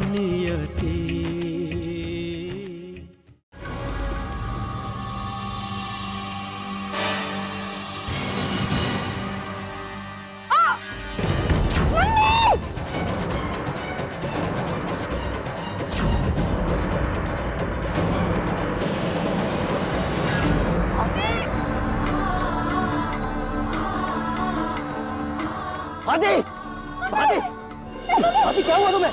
नियति। भाजी, भाजी, भाजी क्या हुआ तुम्हें?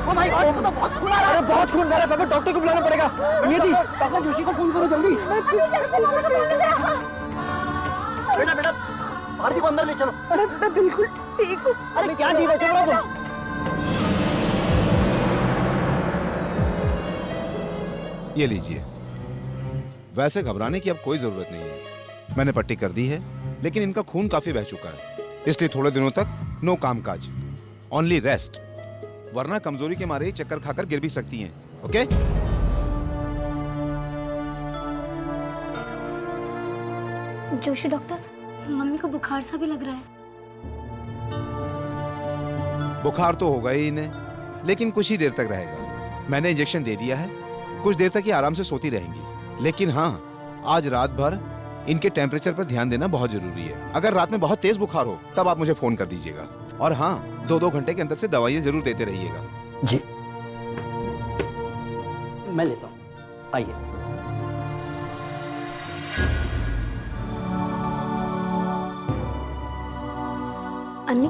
ओ माय गॉड, इसको तो बहुत खून आ रहा है। बहुत खून बह रहा है, पापा डॉक्टर को बुलाना पड़ेगा। नियति, पापा जोशी को फोन करो जल्दी। बेटा बेटा, भारती को अंदर ले चलो। अरे मैं बिल्कुल ठीक हूँ। अरे क्या ठीक है, चुप रहो तुम। ये लीजिए। वैसे घबराने की अब कोई जरूरत नहीं है, मैंने पट्टी कर दी है, लेकिन इनका खून काफी बह चुका है, इसलिए थोड़े दिनों तक नो कामकाज, ओनली रेस्ट, वरना कमजोरी के मारे ही चक्कर खाकर गिर भी सकती हैं। ओके? जोशी डॉक्टर, मम्मी को बुखार सा भी लग रहा है। बुखार तो होगा ही इन्हें, लेकिन कुछ ही देर तक रहेगा। मैंने इंजेक्शन दे दिया है, कुछ देर तक ये आराम से सोती रहेंगी। लेकिन हाँ, आज रात भर इनके टेम्परेचर पर ध्यान देना बहुत जरूरी है। अगर रात में बहुत तेज बुखार हो तब आप मुझे फोन कर दीजिएगा। और हाँ, 2-2 घंटे के अंदर से दवाइयाँ जरूर देते रहिएगा। जी, मैं लेता हूँ, आइए। अन्नी,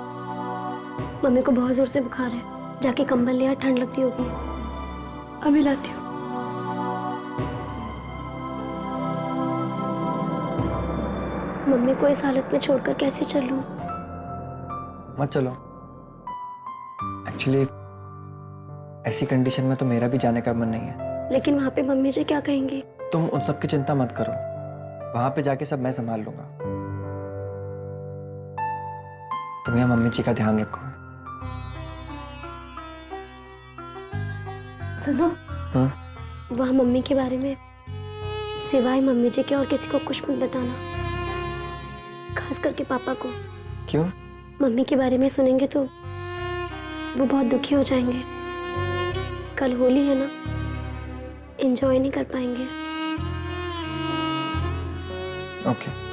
मम्मी को बहुत जोर से बुखार है, जाके कंबल ले आ, ठंड लग रही होगी। अभी लाती हूँ। मम्मी को इस हालत में छोड़कर कैसे चलूं? मत चलो। एक्चुअली ऐसी कंडीशन में तो मेरा भी जाने का मन नहीं है। लेकिन वहां पे मम्मी जी क्या कहेंगे? तुम उन सब की चिंता मत करो, वहां पे जाके सब मैं संभाल लूंगा। तुम यहाँ मम्मी जी का ध्यान रखो। सुनो, वहाँ मम्मी के बारे में सिवाय मम्मी जी के और किसी को कुछ मत बताना, खास करके पापा को। क्यों? मम्मी के बारे में सुनेंगे तो वो बहुत दुखी हो जाएंगे। कल होली है ना, एंजॉय नहीं कर पाएंगे। ओके।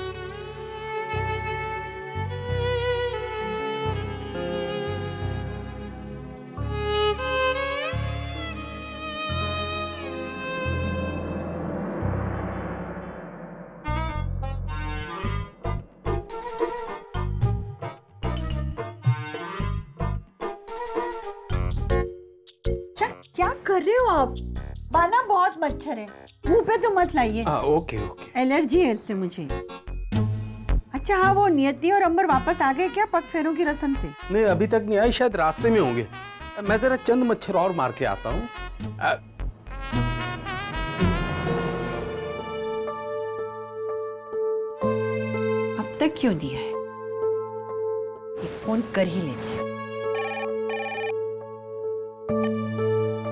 क्या कर रहे हो आप? बाना बहुत मच्छर है, मुंह पे तो मत लाइए। Okay okay. एलर्जी है इससे मुझे। अच्छा हाँ, वो नियति और अंबर वापस आ गए क्या पग फेरों की रस्म से? नहीं अभी तक नहीं आए, शायद रास्ते में होंगे। मैं जरा चंद मच्छर और मार के आता हूँ। अब तक क्यों नहीं आए? एक फोन कर ही लेती हूँ।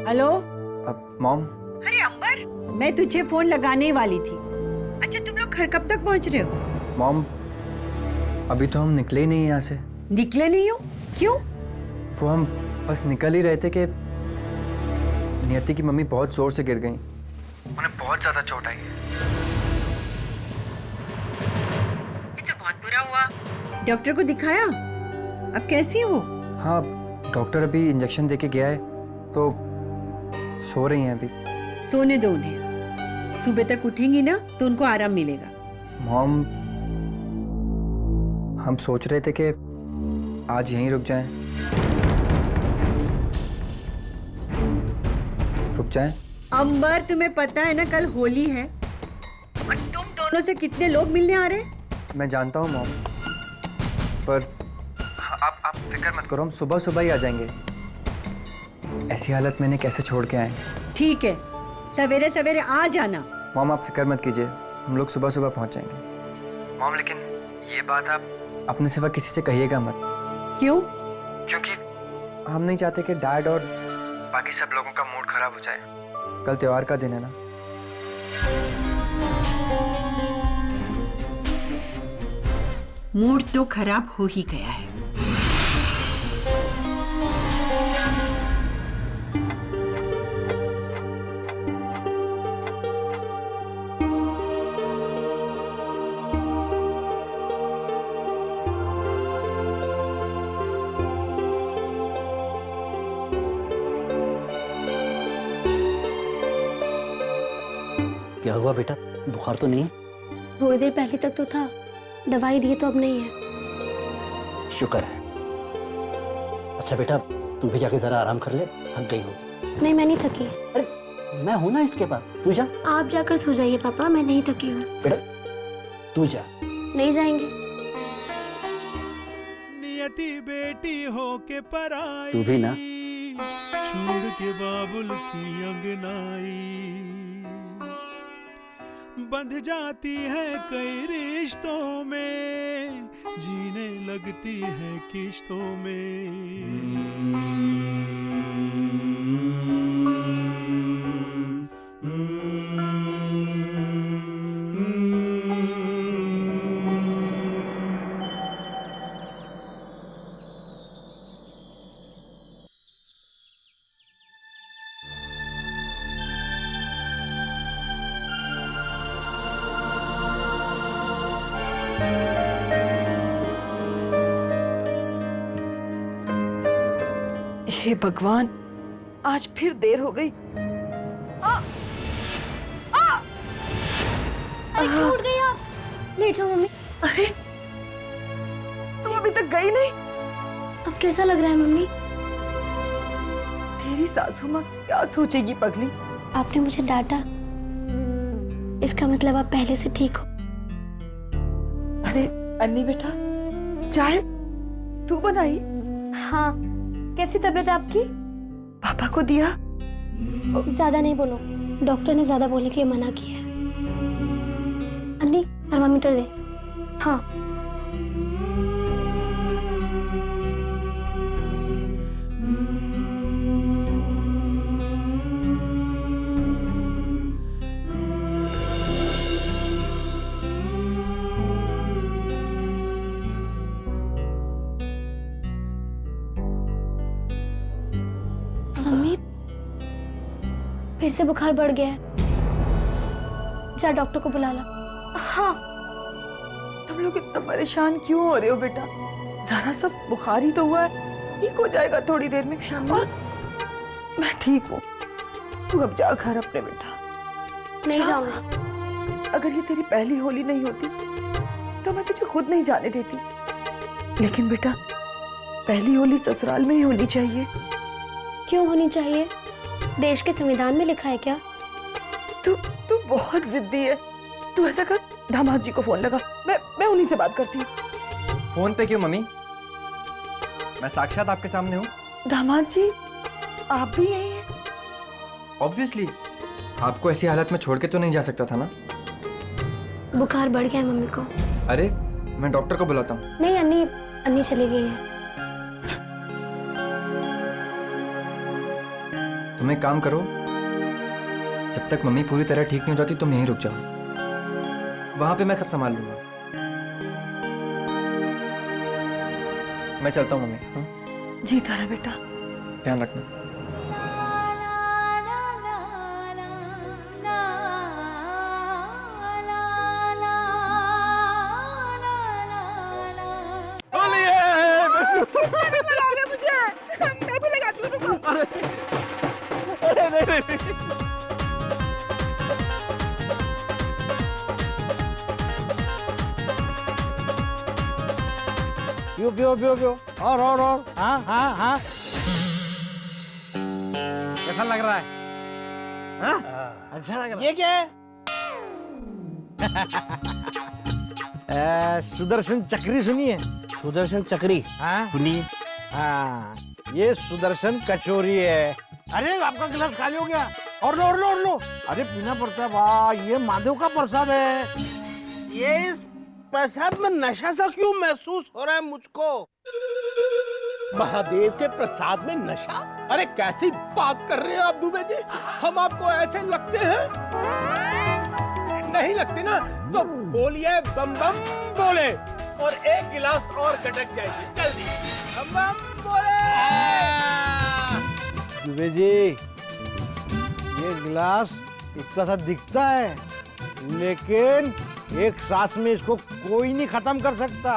हेलो। अब मॉम। अरे अंबर, मैं तुझे फोन लगाने ही वाली थी। अच्छा तुम लोग घर कब तक पहुंच रहे हो? मॉम, अभी तो हम निकले ही नहीं यहाँ से। निकले नहीं हो? क्यों? वो हम बस निकल ही रहे थे कि नियति की मम्मी बहुत जोर से गिर गई, उन्हें बहुत ज्यादा चोट आई है। ये तो बहुत बुरा हुआ। डॉक्टर को दिखाया? अब कैसी है वो? हाँ, डॉक्टर अभी इंजेक्शन देके गया है, तो सो रही हैं अभी। सोने दो उन्हें, सुबह तक उठेंगी ना तो उनको आराम मिलेगा। मॉम, हम सोच रहे थे कि आज यहीं रुक जाएं। रुक जाएं? अंबर, तुम्हें पता है ना कल होली है और तुम दोनों से कितने लोग मिलने आ रहे हैं? मैं जानता हूँ मॉम, पर आप फिक्र मत करो, हम सुबह सुबह ही आ जाएंगे। ऐसी हालत में इन्हें कैसे छोड़ के आए? ठीक है, सवेरे सवेरे आ जाना। मॉम आप फिक्र मत कीजिए, हम लोग सुबह सुबह पहुंच जाएंगे। मॉम लेकिन ये बात आप अपने सिवा किसी से कहिएगा मत। क्यों? क्योंकि हम नहीं चाहते कि डैड और बाकी सब लोगों का मूड खराब हो जाए। कल त्योहार का दिन है ना। मूड तो खराब हो ही गया है। क्या हुआ बेटा, बुखार तो नहीं? थोड़ी देर पहले तक तो था, दवाई दी तो अब नहीं है। शुक्र है। अच्छा बेटा, तू भी जाके जरा आराम कर ले, थक गई होगी। नहीं, मैं नहीं थकी। अरे मैं हूं ना इसके पास, तू जा। आप जाकर सो जाइए पापा, मैं नहीं थकी हूँ। बेटा तू जा। नहीं जाएंगे? नियति बेटी हो के पराई, तू भी ना। छोड़ के बाबुल की अंगनाई, बंध जाती है कई रिश्तों में, जीने लगती है किश्तों हे भगवान, आज फिर देर हो गई। अरे क्यों उठ गई आप? लेट जाओ मम्मी। अरे तुम अभी तक गई नहीं? अब कैसा लग रहा है मम्मी? तेरी सासू माँ क्या सोचेगी पगली? आपने मुझे डांटा, इसका मतलब आप पहले से ठीक हो। अरे अन्नी बेटा, चाय तू बनाई? हाँ, कैसी तबीयत है आपकी? पापा को दिया? ज्यादा नहीं बोलो, डॉक्टर ने ज्यादा बोलने के लिए मना किया है। अन्नी थर्मामीटर दे। हाँ। मम्मी, फिर से बुखार बढ़ गया है, जा डॉक्टर को बुला ला। हाँ। तुम लोग इतना परेशान क्यों हो रहे हो बेटा? जरा सा बुखार ही तो हुआ है, ठीक हो जाएगा थोड़ी देर में। और मैं ठीक हूँ, तू अब जा घर अपने बेटा। नहीं जाऊंगी। अगर ये तेरी पहली होली नहीं होती तो मैं तुझे खुद नहीं जाने देती, लेकिन बेटा पहली होली ससुराल में ही होनी चाहिए। क्यों होनी चाहिए? देश के संविधान में लिखा है क्या? तू बहुत जिद्दी है। तू ऐसा कर, दामाद जी को फोन लगा, मैं उन्हीं से बात करती हूँ। फोन पे क्यों मम्मी? मैं साक्षात आपके सामने हूँ। दामाद जी, आप भी यही हैं? ऑब्वियसली, आपको ऐसी हालत में छोड़ के तो नहीं जा सकता था ना। बुखार बढ़ गया है मम्मी को। अरे मैं डॉक्टर को बुलाता हूँ। नहीं, अन्नी चली गई है। तुम एक काम करो, जब तक मम्मी पूरी तरह ठीक नहीं हो जाती तुम यहीं रुक जाओ, वहां पे मैं सब संभाल लूंगा। मैं चलता हूँ मम्मी। जी तारा बेटा, ध्यान रखना। पियो पियो पियो पियो, और हाँ हाँ हाँ। कैसा लग रहा है? अच्छा लग रहा है। ये क्या है? सुदर्शन चक्री सुनिए? सुदर्शन चक्री? हाँ सुनिए। हाँ, ये सुदर्शन कचोरी है। अरे आपका गिलास खाली हो गया, और लो और लो और लो। अरे पीना पड़ता है वाह, ये महादेव का प्रसाद है। ये इस प्रसाद में नशा सा क्यों महसूस हो रहा है मुझको? महादेव के प्रसाद में नशा? अरे कैसी बात कर रहे हैं आप दुबे जी? हम आपको ऐसे लगते हैं? नहीं लगते ना तो बोलिए बम बम बोले। और एक गिलास और गटक जाएगी। जल्दी बम बोले। दुबे जी, ये गिलास इतना सा दिखता है, लेकिन एक सांस में इसको कोई नहीं खत्म कर सकता।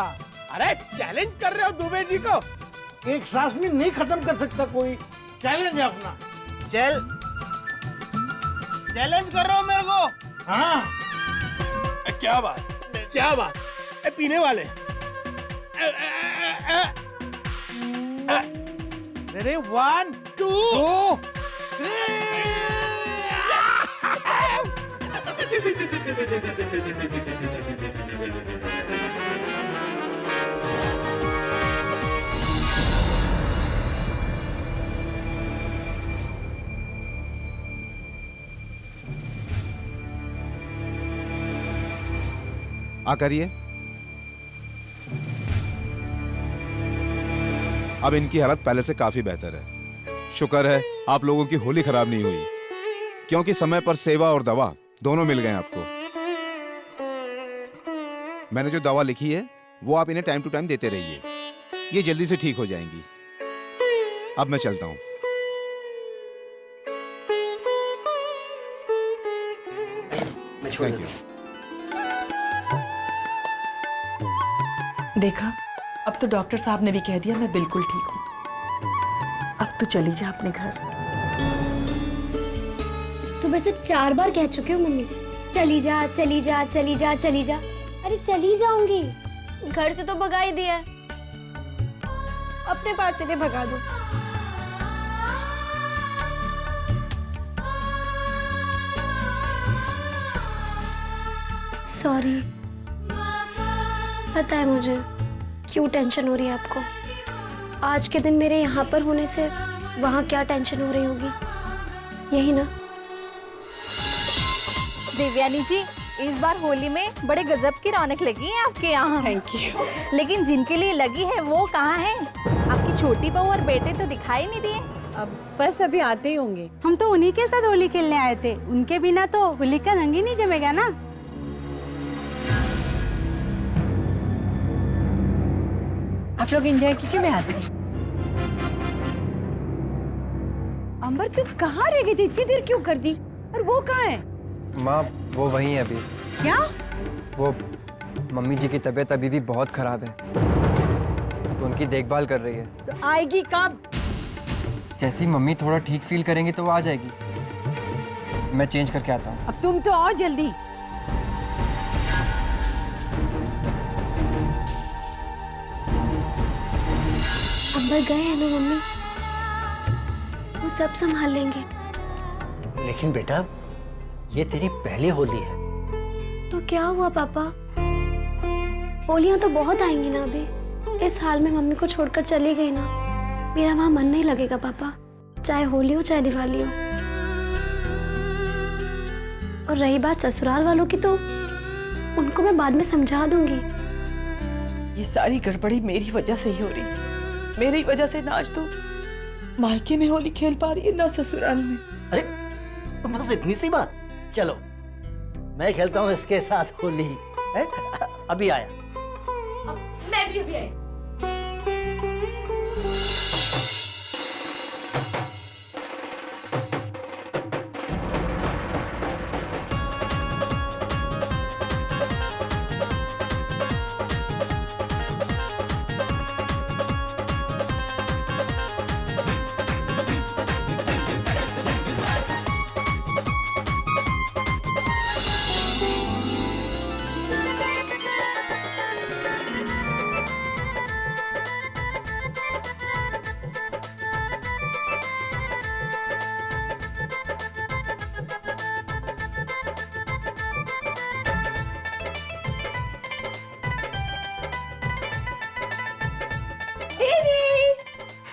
अरे चैलेंज कर रहे हो दुबे जी को? एक सांस में नहीं खत्म कर सकता कोई। चैलेंज है अपना। चैलेंज कर रहे हो मेरे को? हाँ। क्या बात, क्या बात। पीने वाले रेडी 1 2 करिए। अब इनकी हालत पहले से काफी बेहतर है। शुक्र है आप लोगों की होली खराब नहीं हुई, क्योंकि समय पर सेवा और दवा दोनों मिल गए आपको। मैंने जो दवा लिखी है वो आप इन्हें टाइम टू टाइम देते रहिए, ये जल्दी से ठीक हो जाएंगी। अब मैं चलता हूं। Thank you. देखा, अब तो डॉक्टर साहब ने भी कह दिया मैं बिल्कुल ठीक हूँ। अब तो चली जा अपने घर। सुबह से 4 बार कह चुके हो मम्मी, चली जा चली जा चली जा चली जा। अरे चली जाऊंगी, घर से तो भगा ही दिया है, अपने पास से भी भगा दो। सॉरी, पता है मुझे क्यों टेंशन हो रही है आपको। आज के दिन मेरे यहाँ पर होने से वहाँ क्या टेंशन हो रही होगी, यही ना। देवयानी जी, इस बार होली में बड़े गजब की रौनक लगी है आपके यहाँ। Thank you. लेकिन जिनके लिए लगी है वो कहाँ है? आपकी छोटी बहू और बेटे तो दिखाई नहीं दिए। अब बस अभी आते ही होंगे। हम तो उन्हीं के साथ होली खेलने आए थे, उनके बिना तो होली का रंग ही नहीं जमेगा ना। आप लोग एंजॉय कीजिए, मैं आती हूँ। अंबर, तुम कहाँ रह गई थी? इतनी देर क्यों कर दी? और वो कहाँ है? माँ वो वहीं है अभी। क्या? वो मम्मी जी की तबीयत अभी भी बहुत खराब है, तो उनकी देखभाल कर रही है। तो आएगी कब? जैसे ही मम्मी थोड़ा ठीक फील करेंगे तो वो आ जाएगी। मैं चेंज करके आता हूँ। अब तुम तो आओ जल्दी। अंबर गए हैं ना मम्मी, वो सब संभाल लेंगे। लेकिन बेटा, ये तेरी पहली होली है। तो क्या हुआ पापा, होलियां तो बहुत आएंगी ना अभी। इस हाल में मम्मी को छोड़कर चली गई ना, मेरा वहां मन नहीं लगेगा पापा, चाहे होली हो चाहे दिवाली हो। और रही बात ससुराल वालों की, तो उनको मैं बाद में समझा दूंगी। ये सारी गड़बड़ी मेरी वजह से ही हो रही है। मेरी वजह से ना आज तो मायके में होली खेल पा रही है, ना ससुराल में। अरे बस इतनी सी बात। चलो मैं खेलता हूँ इसके साथ होली है? अभी आया। मैं भी अभी आई।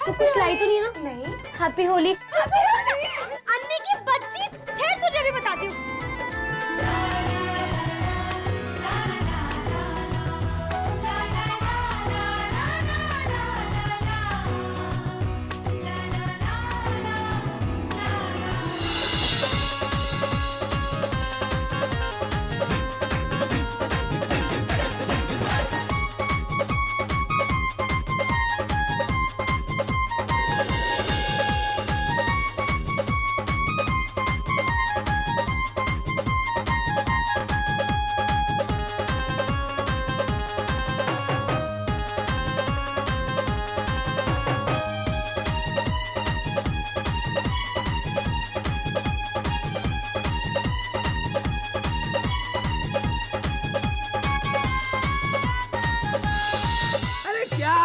तो कुछ लाई तो नहीं ना? नहीं। हैप्पी होली। अन्नी की बच्ची, ठहर तुझे भी बताती हूँ।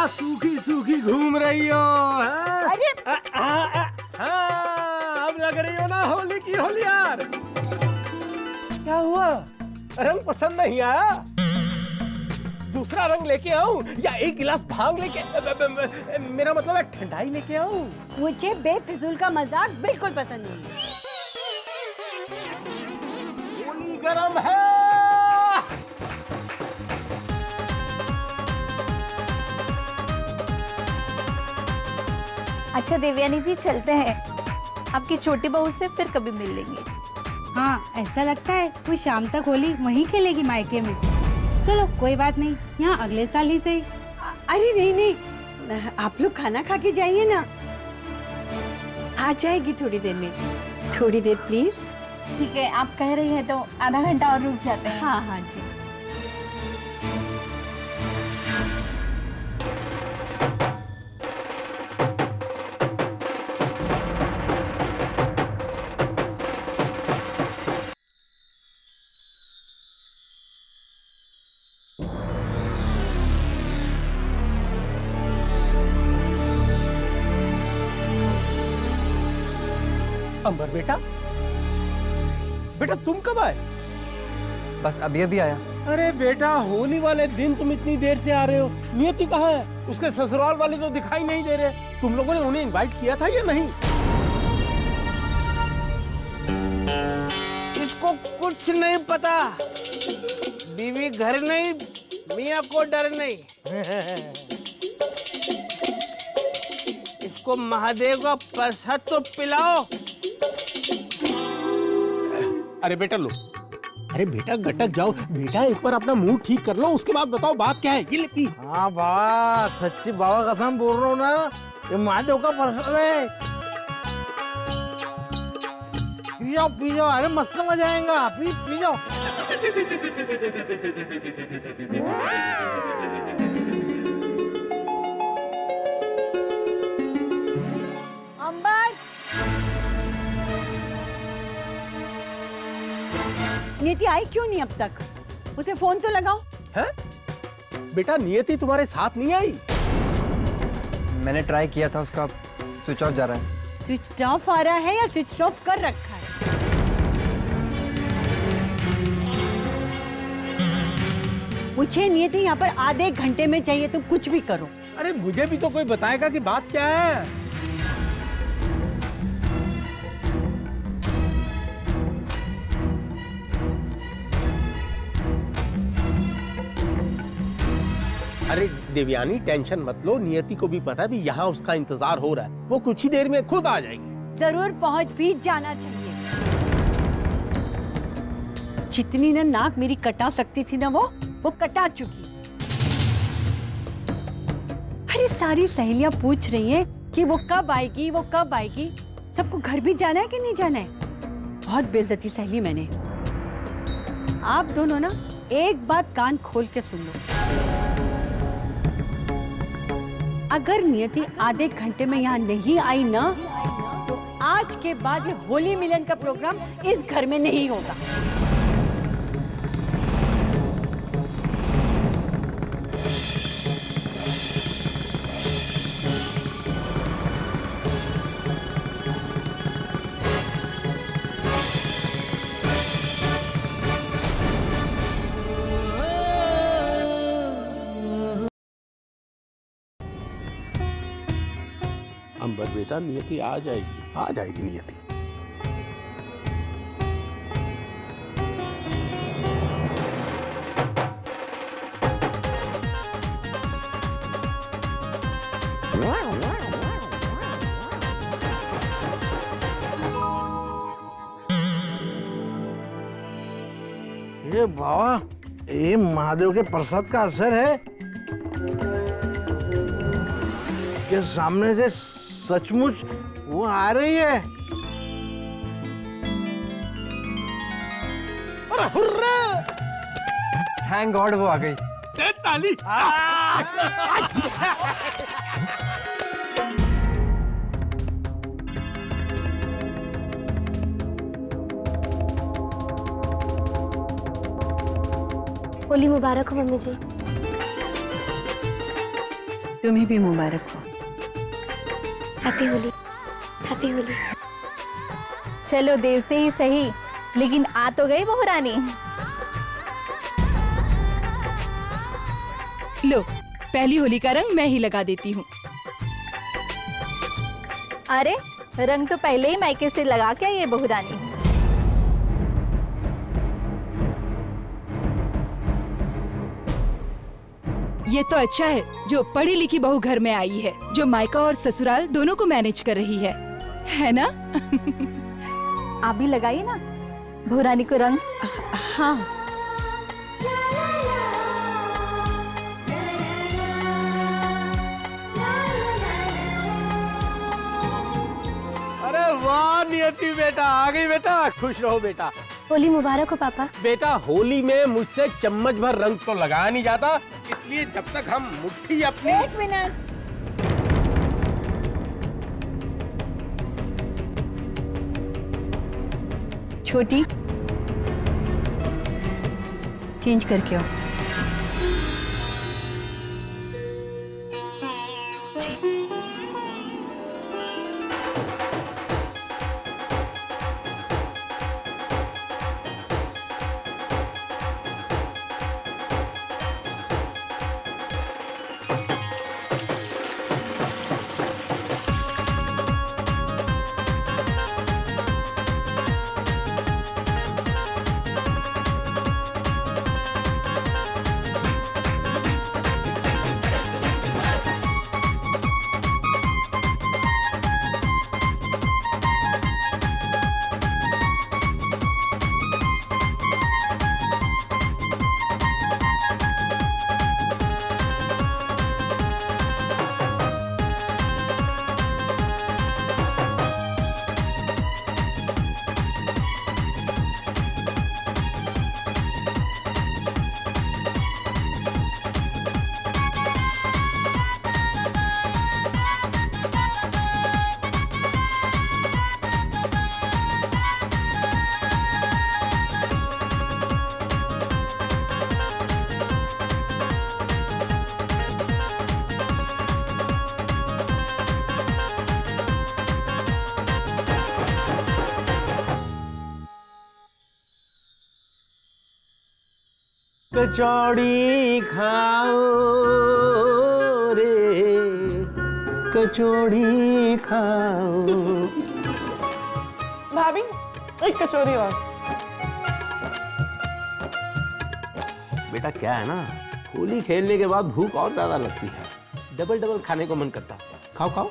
सूखी सूखी घूम रही हो हाँ? अरे हाँ, अब लग रही हो ना होली की होलियार। क्या हुआ, रंग पसंद नहीं आया? दूसरा रंग लेके आऊं या एक गिलास भांग लेके मेरा मतलब है ठंडाई लेके आऊं? मुझे बेफिजूल का मजाक बिल्कुल पसंद नहीं है। होली गरम है। अच्छा देवयानी जी, चलते हैं। आपकी छोटी बहू से फिर कभी मिल लेंगे। हाँ, ऐसा लगता है वो शाम तक होली वहीं खेलेगी मायके में। चलो कोई बात नहीं, यहाँ अगले साल ही सही। अरे नहीं नहीं, आप लोग खाना खा के जाइए ना, आ जाएगी थोड़ी देर में। थोड़ी देर प्लीज। ठीक है, आप कह रही हैं तो आधा घंटा और रुक जाते हैं। हाँ हाँ जी। अंबर बेटा, बेटा तुम कब आए? बस अभी अभी आया। अरे बेटा, होली वाले दिन तुम इतनी देर से आ रहे हो। नियति कहाँ है? उसके ससुराल वाले तो दिखाई नहीं दे रहे। तुम लोगों ने उन्हें इनवाइट किया था या नहीं? इसको कुछ नहीं पता। बीवी घर नहीं, मियाँ को डर नहीं। इसको महादेव का प्रसाद तो पिलाओ। अरे बेटा लो। अरे बेटा गटक जाओ। बेटा एक बार अपना मूड ठीक कर लो, उसके बाद बताओ बात क्या है। ये ले पी। हाँ बाबा, सच्ची बाबा कसम बोल रहा हूँ ना, ये महादेव का प्रसाद है। पी जाओ। अरे मस्त मजा आएगा। पी जाओ। नियति आई क्यों नहीं अब तक? उसे फोन तो लगाओ। है? बेटा नियति तुम्हारे साथ नहीं आई? मैंने ट्राई किया था, उसका स्विच ऑफ जा रहा है। स्विच ऑफ आ रहा है या स्विच ऑफ कर रखा है? मुझे नियति यहाँ पर आधे घंटे में चाहिए, तुम कुछ भी करो। अरे मुझे भी तो कोई बताएगा कि बात क्या है। अरे देवयानी टेंशन मत लो, नियति को भी पता है भी यहाँ उसका इंतजार हो रहा है। वो कुछ ही देर में खुद आ जाएगी। जरूर पहुंच भी जाना चाहिए। जितनी ना नाक मेरी कटा सकती थी ना, वो कटा चुकी। अरे सारी सहेलियां पूछ रही हैं कि वो कब आएगी, वो कब आएगी। सबको घर भी जाना है कि नहीं जाना है? बहुत बेइज्जती सहेली मैंने। आप दोनों ना एक बात कान खोल के सुन लो। अगर नियति आधे घंटे में यहाँ नहीं आई ना, तो आज के बाद ये होली मिलन का प्रोग्राम इस घर में नहीं होगा। अंबर बेटा, नियति आ जाएगी नियति। ये बाबा, ये महादेव के प्रसाद का असर है कि सामने से सचमुच वो आ रही है। अरे हुर्रा! थैंक गॉड वो आ गई। ताली। होली मुबारक हो मम्मी जी। तुम्हें भी मुबारक हो। Happy Holi, happy Holi. चलो देर से ही सही, लेकिन आ तो गई बहू रानी। लो, पहली होली का रंग मैं ही लगा देती हूँ। अरे रंग तो पहले ही मायके से लगा के आई है बहू रानी। ये तो अच्छा है जो पढ़ी लिखी बहू घर में आई है, जो मायका और ससुराल दोनों को मैनेज कर रही है ना? आप भी लगाइए ना बहू रानी को रंग। हाँ, अरे वाह नियति बेटा, आ गई बेटा, खुश रहो बेटा। होली मुबारक हो पापा। बेटा होली में मुझसे चम्मच भर रंग तो लगाया नहीं जाता, इसलिए जब तक हम मुट्ठी अपनी। एक मिनट। छोटी चेंज करके आओ। कचौड़ी खाओ रे, कचौड़ी खाओ। भाभी एक कचौरी और। बेटा क्या है ना, होली खेलने के बाद भूख और ज्यादा लगती है, डबल डबल खाने को मन करता। खाओ खाओ।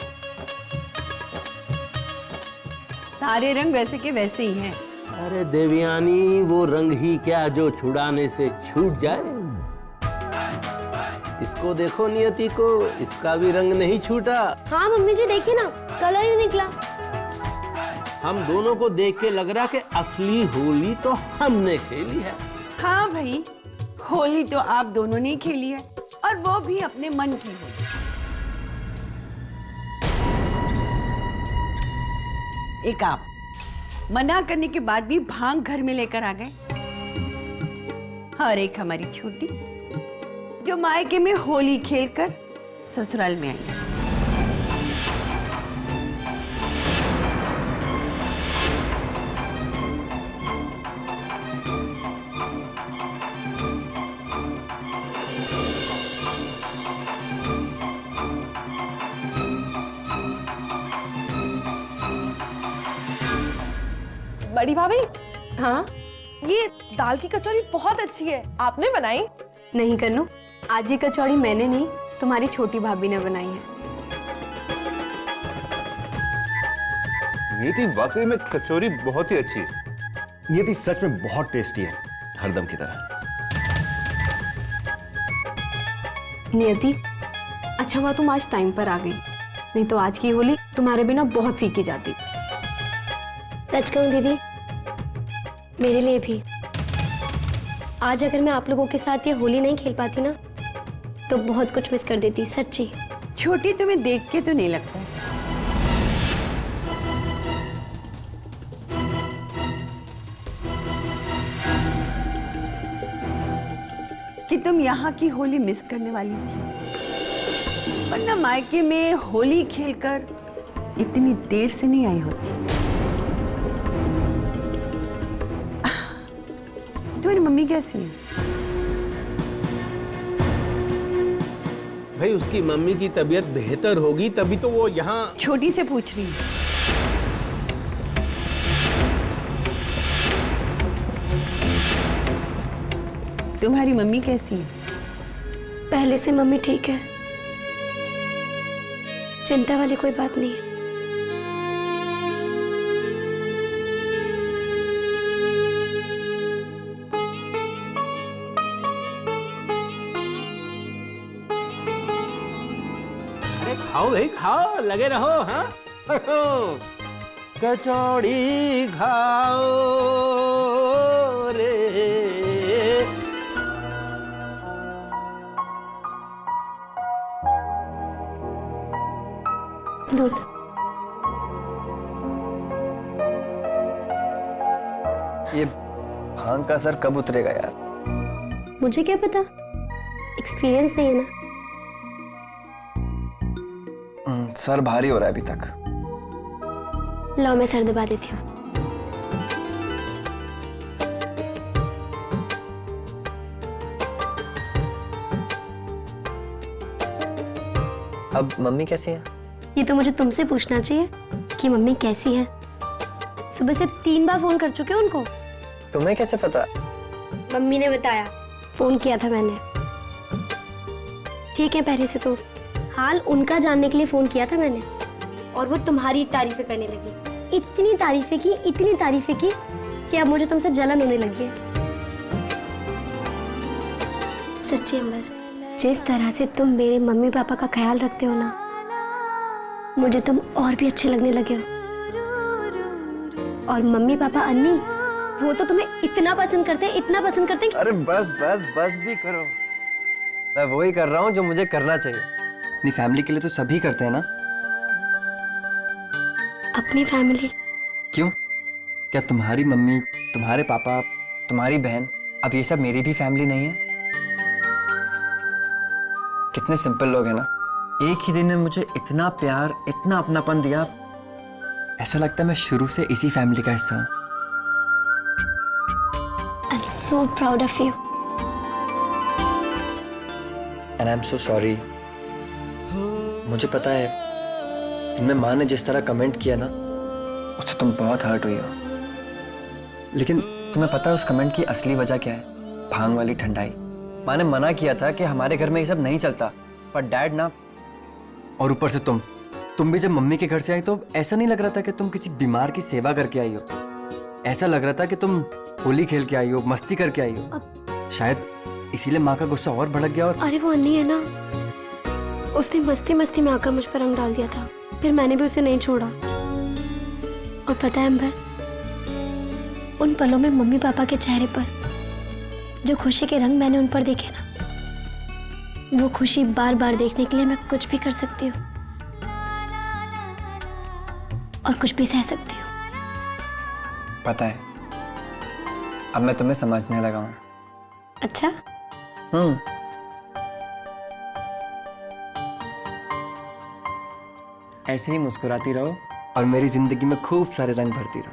सारे रंग वैसे के वैसे ही हैं। अरे देवयानी, वो रंग ही क्या जो छुड़ाने से छूट जाए। इसको देखो नियति को, इसका भी रंग नहीं छूटा। हाँ मम्मी जी देखिए ना, कलर ही निकला। हम दोनों को देख के लग रहा कि असली होली तो हमने खेली है। हाँ भाई, होली तो आप दोनों ने खेली है, और वो भी अपने मन की होली। एक आप मना करने के बाद भी भांग घर में लेकर आ गए, और एक हमारी छोटी जो मायके में होली खेलकर ससुराल में आई। बड़ी भाभी, हाँ ये दाल की कचौरी बहुत अच्छी है, आपने बनाई? नहीं कन्नू, आज ये कचौड़ी मैंने नहीं, तुम्हारी छोटी भाभी ने बनाई है। नियति वाकई में कचौरी बहुत ही अच्छी है। नियति सच में बहुत टेस्टी है, हरदम की तरह। नियति, अच्छा हुआ तुम आज टाइम पर आ गई, नहीं तो आज की होली तुम्हारे बिना बहुत फीकी जाती। सच कहूं दीदी, मेरे लिए भी आज अगर मैं आप लोगों के साथ ये होली नहीं खेल पाती ना, तो बहुत कुछ मिस कर देती, सच्ची। छोटी तुम्हें देख के तो नहीं लगता कि तुम यहाँ की होली मिस करने वाली थी। वरना मायके में होली खेलकर इतनी देर से नहीं आई होती। तुम्हारी मम्मी कैसी है? भाई उसकी मम्मी की तबीयत बेहतर होगी तभी तो वो यहाँ। छोटी से पूछ रही है। तुम्हारी मम्मी कैसी है? पहले से मम्मी ठीक है, चिंता वाली कोई बात नहीं है। अरे खाओ भाई खाओ, लगे रहो। हाँ कचौड़ी खाओ रे। दूध। ये भांग का असर कब उतरेगा यार? मुझे क्या पता, एक्सपीरियंस नहीं है ना। सर भारी हो रहा है अभी तक। लाओ मैं सर दबा देती हूँ। अब मम्मी कैसी है? ये तो मुझे तुमसे पूछना चाहिए कि मम्मी कैसी है। सुबह से 3 बार फोन कर चुके हो उनको। तुम्हें कैसे पता? मम्मी ने बताया, फोन किया था मैंने। ठीक है, पहले से तो हाल उनका जानने के लिए फोन किया था मैंने, और वो तुम्हारी तारीफें करने लगी। इतनी तारीफें की कि अब मुझे तुमसे जलन होने लगी है। सच्ची अमर, जिस तरह से तुम मेरे मम्मी पापा का ख्याल रखते हो ना, मुझे तुम और भी अच्छे लगने लगे हो। और मम्मी पापा अन्नी, वो तो तुम्हें इतना पसंद करते हैं। अरे बस भी करो। मैं वही कर रहा हूँ जो मुझे करना चाहिए। अपनी फैमिली के लिए तो सभी करते हैं ना। अपनी फैमिली? क्यों? क्या तुम्हारी मम्मी, तुम्हारे पापा, तुम्हारी बहन, अब ये सब मेरी भी फैमिली नहीं है? कितने सिंपल लोग हैं ना। एक ही दिन में मुझे इतना प्यार, इतना अपनापन दिया, ऐसा लगता है मैं शुरू से इसी फैमिली का हिस्सा हूँ। I'm so proud of you. And I'm so sorry. मुझे पता है इनमें माँ ने जिस तरह कमेंट किया ना, उससे तुम बहुत हर्ट हुई हो। लेकिन तुम्हें पता है उस कमेंट की असली वजह क्या है? भांग वाली ठंडाई। माँ ने मना किया था कि हमारे घर में ये सब नहीं चलता, पर डैड ना, और ऊपर से तुम भी जब मम्मी के घर से आई तो ऐसा नहीं लग रहा था कि तुम किसी बीमार की सेवा करके आई हो। ऐसा लग रहा था कि तुम होली खेल के आई हो, मस्ती करके आई हो। शायद इसीलिए माँ का गुस्सा और भड़क गया। और अरे वो अन्नी है ना, उसने मस्ती में आकर मुझ पर रंग डाल दिया था, फिर मैंने भी उसे नहीं छोड़ा। और पता है अंबर, उन पलों में मम्मी पापा के चेहरे पर जो खुशी के रंग मैंने उन पर देखे ना, वो खुशी बार बार देखने के लिए मैं कुछ भी कर सकती हूँ और कुछ भी सह सकती हूँ। पता है, अब मैं तुम्हें समझने लगा हूँ। अच्छा? ऐसे ही मुस्कुराती रहो और मेरी जिंदगी में खूब सारे रंग भरती रहो।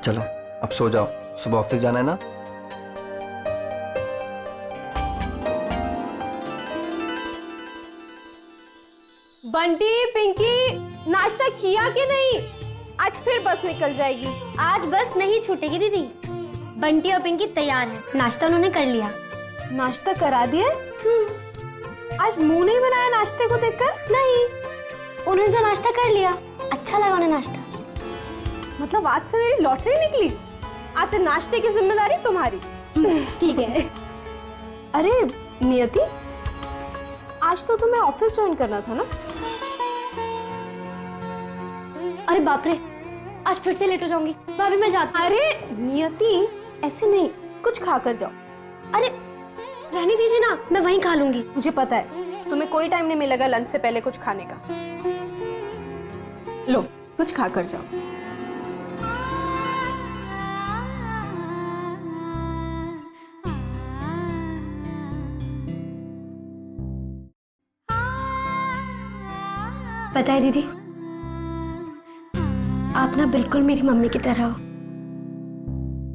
चलो अब सो जाओ, सुबह ऑफिस जाना है ना। बंटी, पिंकी, नाश्ता किया कि नहीं? आज फिर बस निकल जाएगी। आज बस नहीं छूटेगी दीदी। बंटी और पिंकी तैयार हैं, नाश्ता उन्होंने कर लिया। नाश्ता करा दिया? आज मुंह नहीं बनाया नाश्ते को देखकर? नहीं, उन्होंने तो नाश्ता कर लिया, अच्छा लगा उन्हें नाश्ता। मतलब आज से मेरी लॉटरी निकली। आज से नाश्ते की जिम्मेदारी तुम्हारी। ठीक है। अरे नियति, आज तो तुम्हें ऑफिस ज्वाइन करना था ना? अरे बाप रे, आज फिर से लेट हो जाऊंगी। भाभी मैं जाती हूँ। अरे नियति, ऐसे नहीं, कुछ खा कर जाओ। अरे रहने दीजिए ना, मैं वहीं खा लूंगी। मुझे पता है तुम्हें कोई टाइम नहीं मिलेगा लंच से पहले कुछ खाने का। लो कुछ खा कर जाओ। पता है दीदी, आप ना बिल्कुल मेरी मम्मी की तरह हो।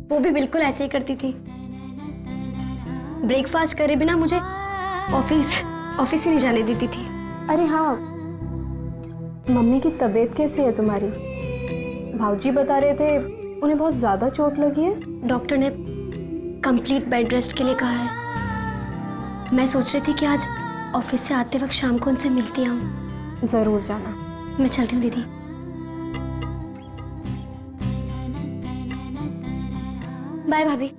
वो भी बिल्कुल ऐसे ही करती थी। ब्रेकफास्ट करे बिना मुझे ऑफिस ही नहीं जाने देती थी। अरे हाँ, मम्मी की तबीयत कैसी है तुम्हारी? भाऊजी बता रहे थे उन्हें बहुत ज्यादा चोट लगी है। डॉक्टर ने कंप्लीट बेड रेस्ट के लिए कहा है। मैं सोच रही थी कि आज ऑफिस से आते वक्त शाम को उनसे मिलती आऊँ। जरूर जाना। मैं चलती हूँ दीदी। बाय भाभी।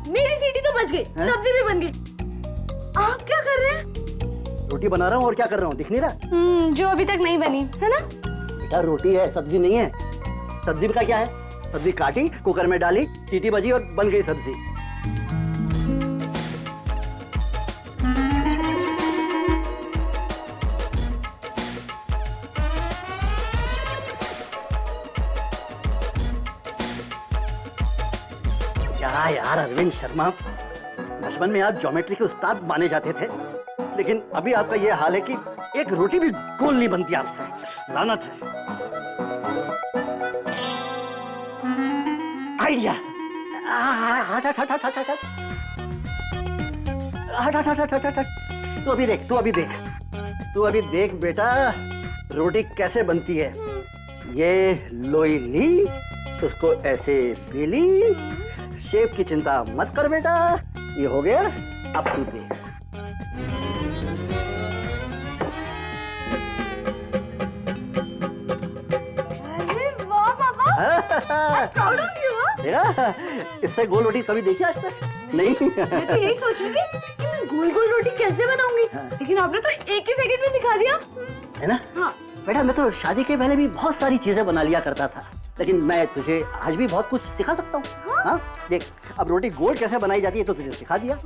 मेरी सीटी तो बच गई, सब्जी भी बन गई। आप क्या कर रहे हैं? रोटी बना रहा हूँ और क्या कर रहा हूँ, दिख नहीं रहा? जो अभी तक नहीं बनी है ना। बेटा रोटी है, सब्जी नहीं है। सब्जी का क्या है? सब्जी काटी, कुकर में डाली, सीटी बजी और बन गई सब्जी। क्या यार अरविंद शर्मा, बचपन में आप ज्योमेट्री के उस्ताद माने जाते थे, लेकिन अभी आपका ये हाल है कि एक रोटी भी गोल नहीं बनती आपसे। लानत है। आइडिया। हट हट हट हट हट हट हट हट हट हट हट हट। तू अभी देख, तू अभी देख, तू अभी देख बेटा रोटी कैसे बनती है। ये लोई ली, उसको ऐसे बेली, शेप की चिंता मत कर बेटा, ये हो गया। अब तू देख। वाह पापा, प्राउड ऑफ यू। देखा, इससे गोल रोटी कभी देखी आज तक? नहीं। मैं तो यही सोच रही थी कि मैं गोल गोल रोटी कैसे बनाऊंगी, लेकिन आपने तो एक ही सेकंड में सिखा दिया। है ना? हाँ। बेटा मैं तो शादी के पहले भी बहुत सारी चीजें बना लिया करता था, लेकिन मैं तुझे आज भी बहुत कुछ सिखा सकता हूँ। हाँ देख, अब रोटी गोल कैसे बनाई जाती है तो तुझे सिखा दिया।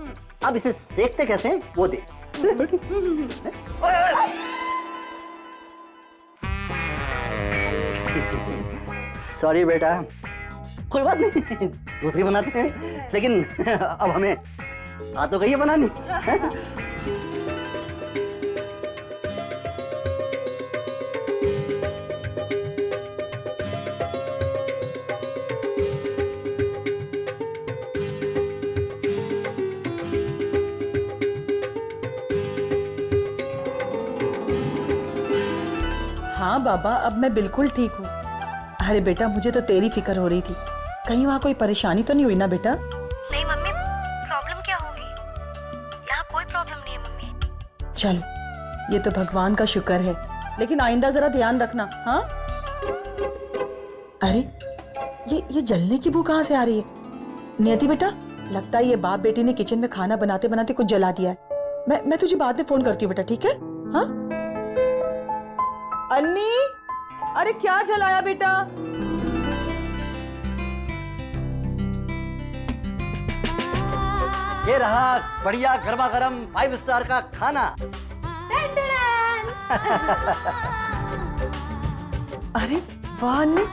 अब इसे सेकते कैसे हैं वो देख। सॉरी बेटा, कोई बात नहीं, दूसरी बनाते हैं, लेकिन अब हमें आ तो गई है बनानी। हाँ बाबा, अब मैं बिल्कुल ठीक हूँ। अरे बेटा, मुझे तो तेरी फिक्र हो रही थी, कहीं वहाँ कोई परेशानी तो नहीं हुई ना बेटा? नहीं मम्मी, प्रॉब्लम क्या होगी? यहाँ कोई प्रॉब्लम नहीं है मम्मी। चलो, ये तो भगवान का शुक्र है, लेकिन आइंदा जरा ध्यान रखना। हाँ। अरे ये जलने की बू कहाँ से आ रही है? नियति बेटा, लगता है ये बाप बेटी ने किचन में खाना बनाते बनाते कुछ जला दिया है। मैं तुझे बाद में फोन करती हूँ बेटा, ठीक है? हाँ। अन्नी, अरे क्या जलाया बेटा? ये रहा बढ़िया गरमा गरम 5 स्टार का खाना। अरे वाह अन्नी,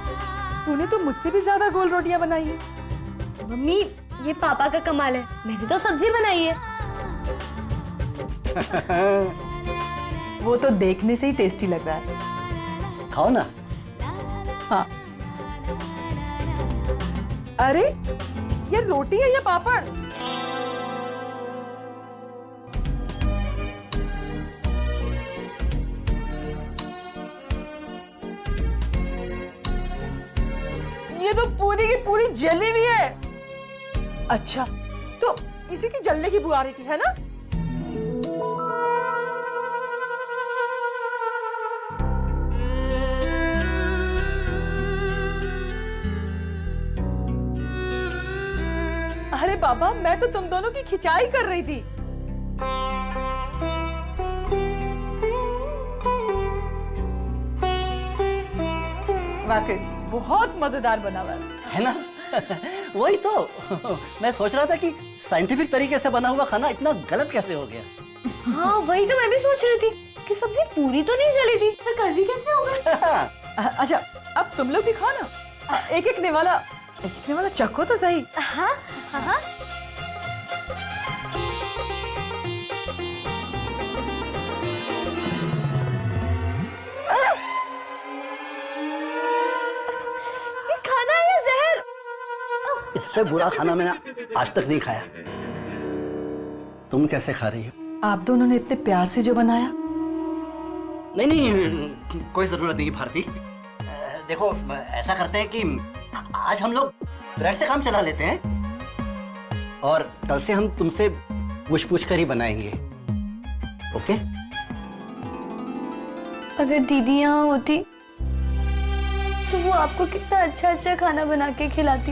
तूने तो मुझसे भी ज्यादा गोल रोटियां बनाई है। मम्मी, ये पापा का कमाल है, मैंने तो सब्जी बनाई है। वो तो देखने से ही टेस्टी लग रहा है। खाओ ना। हाँ। अरे ये रोटी है या पापड़? ये तो पूरी की पूरी जली हुई है। अच्छा, तो इसी की जलने की बू आ रही थी, है ना? अरे बाबा, मैं तो तुम दोनों की खिंचाई कर रही थी। वाकई बहुत मजेदार बना हुआ है ना? वही तो मैं सोच रहा था कि साइंटिफिक तरीके से बना हुआ खाना इतना गलत कैसे हो गया। हाँ वही तो मैं भी सोच रही थी कि सब्जी पूरी तो नहीं जली थी, पर कड़वी कैसे हो गई? अच्छा अब तुम लोग भी खाओ ना, एक एक ने वाला चखो तो सही। हाँ हाँ ये खाना है या जहर? इससे बुरा खाना मैंने आज तक नहीं खाया। तुम कैसे खा रही हो? आप दोनों ने इतने प्यार से जो बनाया। नहीं नहीं, कोई जरूरत नहीं भारती। देखो ऐसा करते हैं कि आज हम लोग ब्रेड से काम चला लेते हैं और कल से हम तुमसे पूछ कर ही बनाएंगे। ओके? अगर दीदी यहाँ होती तो वो आपको कितना अच्छा अच्छा खाना बना के खिलाती,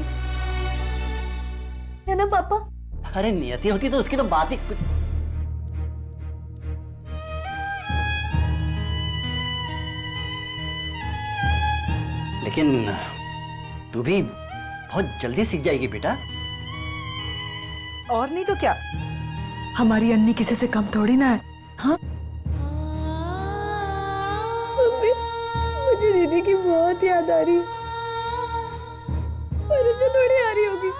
है ना पापा? अरे नियति होती तो उसकी तो बात ही कुछ। लेकिन तू भी बहुत जल्दी सीख जाएगी बेटा। और नहीं तो क्या, हमारी अन्नी किसी से कम थोड़ी ना है। हाँ मम्मी, मुझे दीदी की बहुत याद आ रही है, पर उसे थोड़ी आ रही होगी।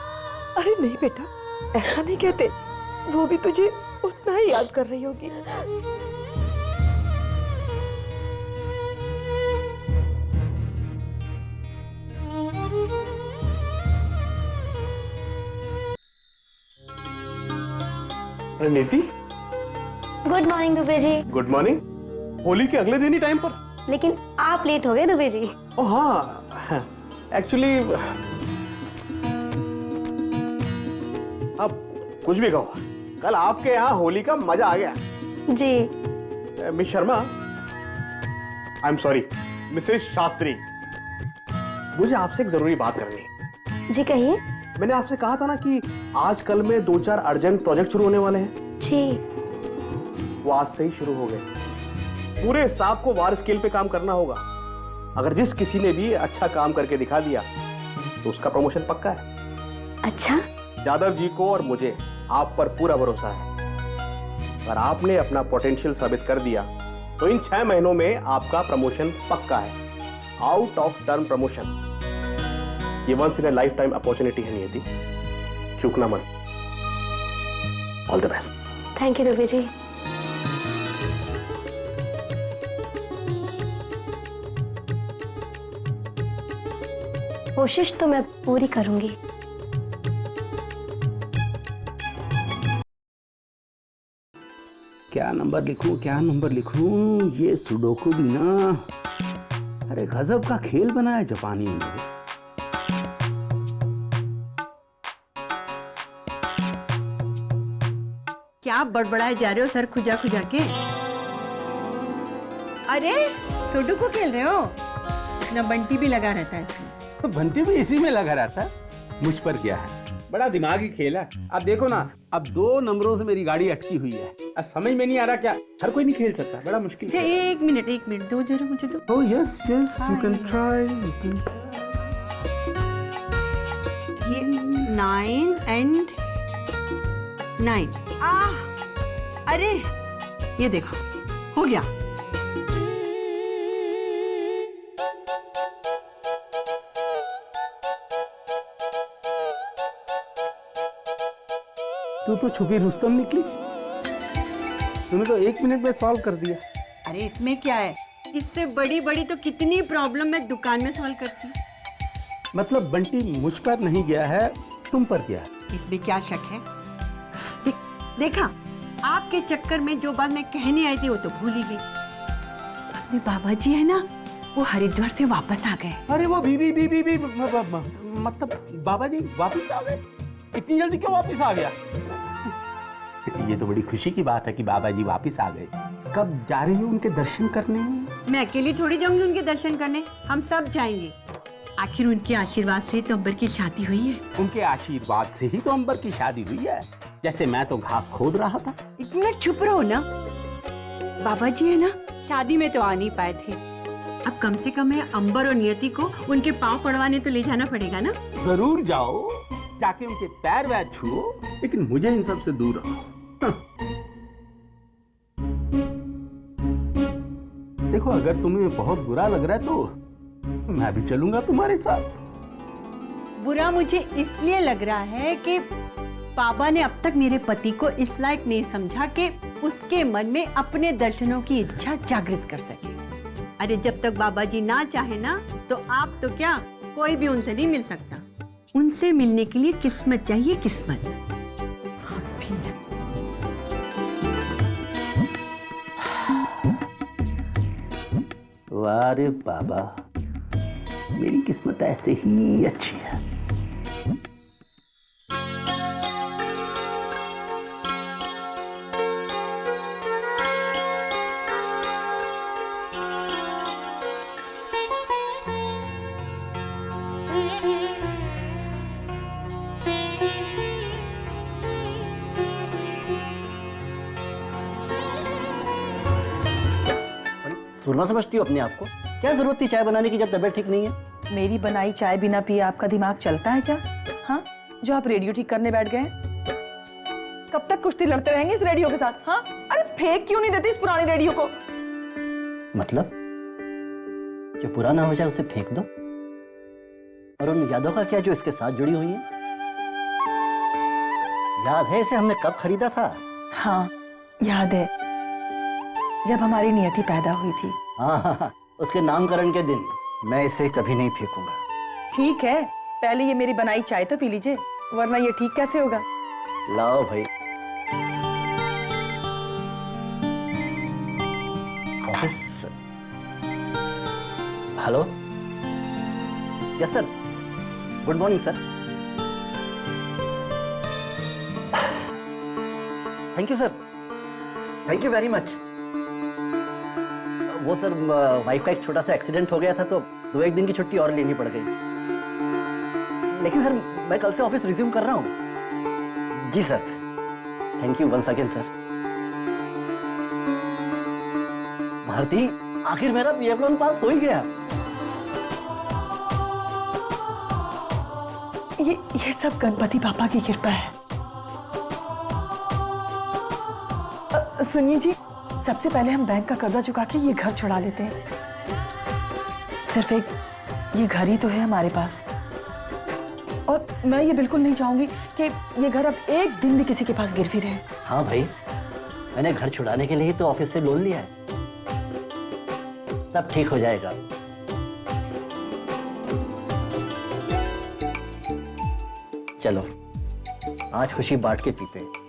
अरे नहीं बेटा, ऐसा नहीं कहते, वो भी तुझे उतना ही याद कर रही होगी। अरे Niti, good morning Dubey ji. Good morning. Holi के अगले दिन ही टाइम पर? लेकिन आप लेट हो गए दुबे जी। ओह हाँ, एक्चुअली अब कुछ भी कहो, कल आपके यहाँ होली का मजा आ गया जी। Miss Sharma, I am sorry, Mrs Shastri, मुझे आपसे एक जरूरी बात करनी है। जी कहिए। मैंने आपसे कहा था ना कि आज कल में 2-4 अर्जेंट प्रोजेक्ट शुरू होने वाले हैं। जी। वो आज से ही शुरू हो गए। पूरे स्टाफ को वार स्केल पे काम करना होगा। अगर जिस किसी ने भी अच्छा काम करके दिखा दिया तो उसका प्रमोशन पक्का है। अच्छा? यादव जी को और मुझे आप पर पूरा भरोसा है। अगर आपने अपना पोटेंशियल साबित कर दिया तो इन 6 महीनों में आपका प्रमोशन पक्का है। Out of term promotion. ये once in a lifetime opportunity है नियति, चूकना मत। All the best. Thank you Dubey ji. कोशिश तो मैं पूरी करूंगी। क्या नंबर लिखूं? ये सुडोकू भी ना, अरे गजब का खेल बनाया जापानियों ने। क्या बड़बड़ाए जा रहे हो सर खुजा खुजा के? अरे सुडोकू खेल रहे हो ना? बंटी भी लगा रहता है इसमें। तो बंटी भी इसी में लगा रहता है। मुझ पर क्या है, बड़ा दिमागी खेल है। अब देखो ना, अब 2 नंबरों से मेरी गाड़ी अटकी हुई है। अब समझ में नहीं आ रहा, क्या हर कोई नहीं खेल सकता? बड़ा मुश्किल है। एक मिनट दो जरा मुझे दो। Oh yes yes, you can try. ये 9 and 9। अरे ये देखो, हो गया। तू तो छुपी रुस्तम निकली। तूने तो 1 मिनट में सॉल्व कर दिया। अरे इसमें क्या है, इससे बड़ी तो कितनी प्रॉब्लम मैं दुकान में सॉल्व करती। मतलब बंटी मुझ पर नहीं गया है, तुम पर गया है। इसमें क्या शक है? देखा, आपके चक्कर में जो बात मैं कहने आई थी वो तो भूल ही गई। अपने बाबा जी है ना, वो हरिद्वार से वापस आ गए। अरे वो बीबी मतलब बाबा जी वापस आ गए? इतनी जल्दी क्यों वापस आ गया? ये तो बड़ी खुशी की बात है कि बाबा जी वापस आ गए। कब जा रही हो उनके दर्शन करने? मैं अकेली थोड़ी जाऊंगी उनके दर्शन करने, हम सब जाएंगे। आखिर उनके आशीर्वाद से तो अंबर की शादी हुई है। उनके आशीर्वाद से ही तो अंबर की शादी हुई है। जैसे मैं तो घास खोद रहा था। इतना चुप रहो ना। बाबा जी है ना, शादी में तो आ नहीं पाए थे। अब कम से कम है अंबर और नियति को उनके पाँव पड़वाने तो ले जाना पड़ेगा ना। जरूर जाओ, जाके उनके पैर वैर छुओ, लेकिन मुझे इन सब से दूर रहो। अगर तुम्हें बहुत बुरा लग रहा है तो मैं भी चलूंगा तुम्हारे साथ। बुरा मुझे इसलिए लग रहा है कि बाबा ने अब तक मेरे पति को इस लायक नहीं समझा कि उसके मन में अपने दर्शनों की इच्छा जागृत कर सके। अरे जब तक बाबा जी ना चाहे ना, तो आप तो क्या, कोई भी उनसे नहीं मिल सकता। उनसे मिलने के लिए किस्मत चाहिए, किस्मत। वाह रे बाबा, मेरी किस्मत ऐसे ही अच्छी है। सुरमा समझती हो अपने आप को? क्या जरूरत थी चाय बनाने की जब तबीयत ठीक नहीं है? मेरी बनाई चाय बिना पिए आपका दिमाग चलता है क्या? हाँ, जो आप रेडियो ठीक करने बैठ गए? कब तक कुश्ती लड़ते रहेंगे इस रेडियो के साथ? हाँ, अरे फेंक क्यों नहीं देते इस पुराने रेडियो को? मतलब जो पुराना हो जाए उसे फेंक दो, और उन यादों का क्या जो इसके साथ जुड़ी हुई है? याद है इसे हमने कब खरीदा था? हाँ, याद है, जब हमारी नियति पैदा हुई थी। हाँ, उसके नामकरण के दिन। मैं इसे कभी नहीं फेंकूंगा। ठीक है, पहले ये मेरी बनाई चाय तो पी लीजिए, वरना ये ठीक कैसे होगा? लाओ भाई। Office. Hello, yes sir, good morning sir. Thank you sir, thank you very much. वो सर, वाइफ का एक छोटा सा एक्सीडेंट हो गया था तो 2-1 दिन की छुट्टी और लेनी पड़ गई। लेकिन सर मैं कल से ऑफिस रिज्यूम कर रहा हूँ। जी sir, thank you once again sir. Bharti, आखिर मेरा पीएफ लोन पास हो ही गया। ये सब गणपति पापा की कृपा है। सुनिए जी, सबसे पहले हम बैंक का कर्जा चुका के ये घर छुड़ा लेते हैं। सिर्फ एक ये घर ही तो है हमारे पास, और मैं ये बिल्कुल नहीं चाहूंगी कि ये घर अब एक दिन भी किसी के पास गिरवी रहे। हाँ भाई, मैंने घर छुड़ाने के लिए ही तो ऑफिस से लोन लिया है। सब ठीक हो जाएगा। चलो आज खुशी बांट के पीते हैं।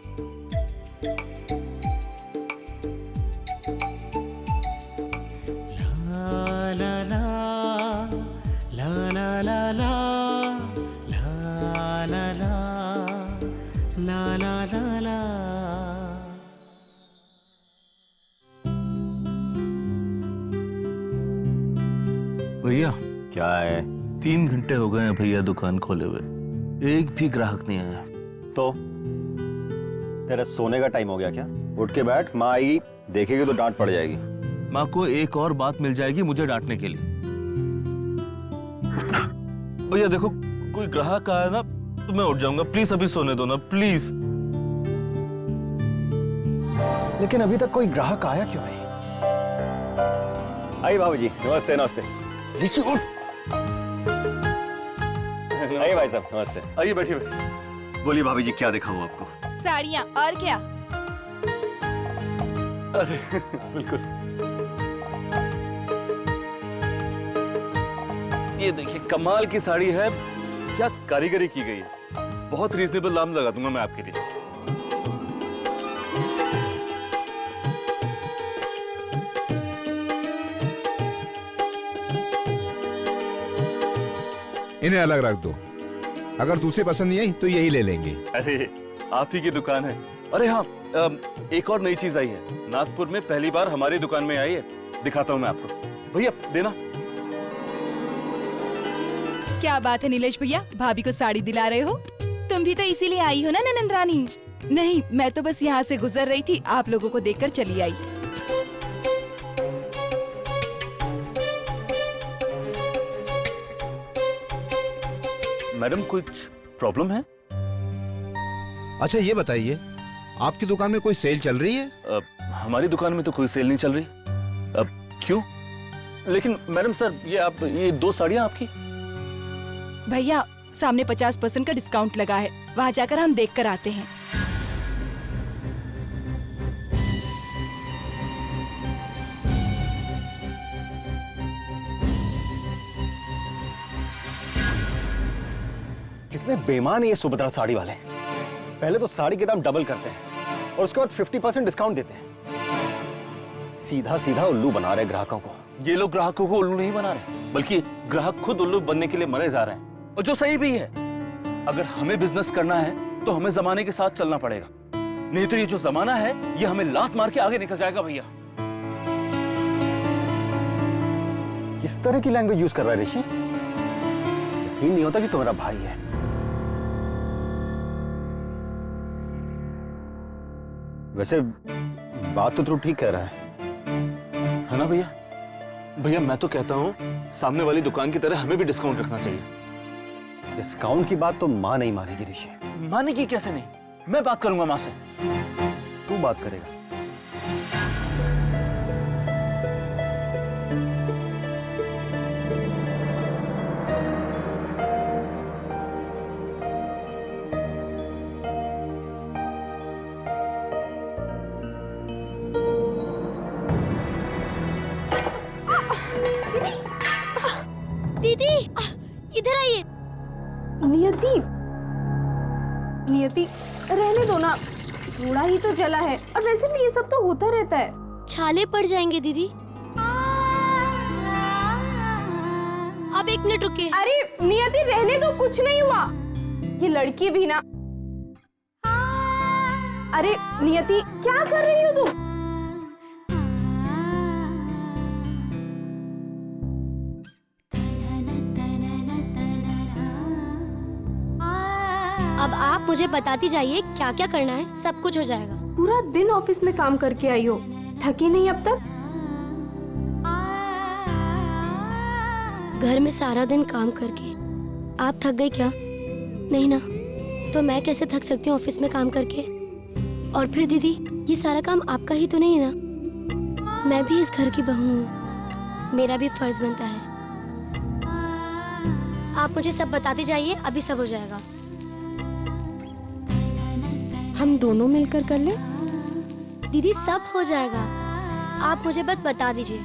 भैया क्या है? 3 घंटे हो गए हैं भैया दुकान खोले हुए, एक भी ग्राहक नहीं आया। तो तेरा सोने का टाइम हो गया क्या? उठ के बैठ, माँ आएगी देखेगी तो डांट पड़ जाएगी। माँ को एक और बात मिल जाएगी मुझे डांटने के लिए। भैया देखो, कोई ग्राहक आया ना तो मैं उठ जाऊंगा, प्लीज अभी सोने दो ना प्लीज। लेकिन अभी तक कोई ग्राहक आया क्यों नहीं? आइए बाबू जी, नमस्ते नमस्ते। जी उठ। आइए भाई साहब, नमस्ते। आइए बैठिए। बोलिए भाभी जी, क्या दिखाऊं आपको? साड़ियाँ और क्या? अरे बिल्कुल, ये देखिए कमाल की साड़ी है, क्या कारीगरी की गई है। बहुत रीजनेबल दाम लगा दूंगा मैं आपके लिए। इन्हें अलग रख दो, अगर दूसरी पसंद नहीं आई तो यही ले लेंगे। अरे आप ही की दुकान है। अरे हाँ, एक और नई चीज आई है, नागपुर में पहली बार हमारी दुकान में आई है, दिखाता हूँ मैं आपको। भैया देना। क्या बात है नीलेश भैया, भाभी को साड़ी दिला रहे हो? तुम भी तो इसीलिए आई हो ना ननंद रानी? नहीं, मैं तो बस यहाँ से गुजर रही थी, आप लोगों को देखकर चली आई। मैडम कुछ प्रॉब्लम है? अच्छा ये बताइए, आपकी दुकान में कोई सेल चल रही है? हमारी दुकान में तो कोई सेल नहीं चल रही। अब क्यों? लेकिन मैडम सर, ये 2 साड़ियाँ आपकी? भैया सामने 50% का डिस्काउंट लगा है, वहाँ जाकर हम देख कर आते हैं। कितने बेईमान है ये सुभद्रा साड़ी वाले। पहले तो साड़ी के दाम डबल करते हैं और उसके बाद 50% डिस्काउंट देते हैं। सीधा सीधा उल्लू बना रहे ग्राहकों को। ये लोग ग्राहकों को उल्लू नहीं बना रहे, बल्कि ग्राहक खुद उल्लू बनने के लिए मरे जा रहे हैं, और जो सही भी है। अगर हमें बिजनेस करना है तो हमें जमाने के साथ चलना पड़ेगा, नहीं तो ये जो जमाना है ये हमें लात मार के आगे निकल जाएगा भैया। किस तरह की लैंग्वेज यूज कर रहा है ऋषि? यकीन नहीं होता कि तुम्हारा भाई है। वैसे बात तो तू ठीक कह रहा है ना भैया? भैया मैं तो कहता हूँ सामने वाली दुकान की तरह हमें भी डिस्काउंट रखना चाहिए। डिस्काउंट की बात तो माँ नहीं मानेगी ऋषि। मानेगी कैसे नहीं? मैं बात करूंगा माँ से। तू बात करेगा? दीदी इधर आइए। नियति, नियति रहने दो ना, थोड़ा ही तो जला है, और वैसे भी ये सब तो होता रहता है। छाले पड़ जाएंगे दीदी। आप 1 मिनट रुकिए। अरे नियति रहने दो, कुछ नहीं हुआ। ये लड़की भी ना। अरे नियति क्या कर रही हो तुम? अब आप मुझे बताती जाइए क्या क्या करना है, सब कुछ हो जाएगा। पूरा दिन ऑफिस में काम करके आई हो, थकी नहीं अब तक? घर में सारा दिन काम करके आप थक गई क्या? नहीं ना, तो मैं कैसे थक सकती हूँ ऑफिस में काम करके? और फिर दीदी ये सारा काम आपका ही तो नहीं है ना, मैं भी इस घर की बहू हूँ, मेरा भी फर्ज बनता है। आप मुझे सब बताते जाइए, अभी सब हो जाएगा। हम दोनों मिलकर कर ले? दीदी सब हो जाएगा, आप मुझे बस बता दीजिए।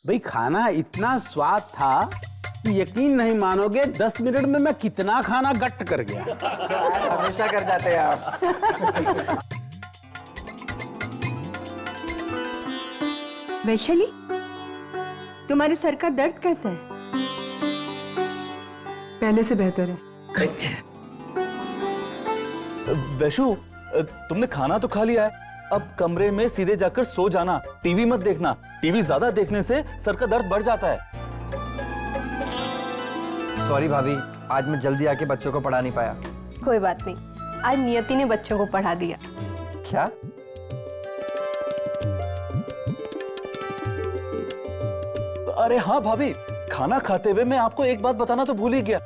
भाई खाना इतना स्वाद था कि यकीन नहीं मानोगे 10 मिनट में मैं कितना खाना गट्ट कर गया। हमेशा कर जाते हैं आप। वैशाली, तुम्हारे सर का दर्द कैसा है? पहले से बेहतर है। वैशु, तुमने खाना तो खा लिया है, अब कमरे में सीधे जाकर सो जाना, टीवी मत देखना। टीवी ज्यादा देखने से सर का दर्द बढ़ जाता है। सॉरी भाभी, आज मैं जल्दी आके बच्चों को पढ़ा नहीं पाया। कोई बात नहीं, आज नियति ने बच्चों को पढ़ा दिया। क्या? अरे हाँ भाभी, खाना खाते हुए मैं आपको एक बात बताना तो भूल ही गया।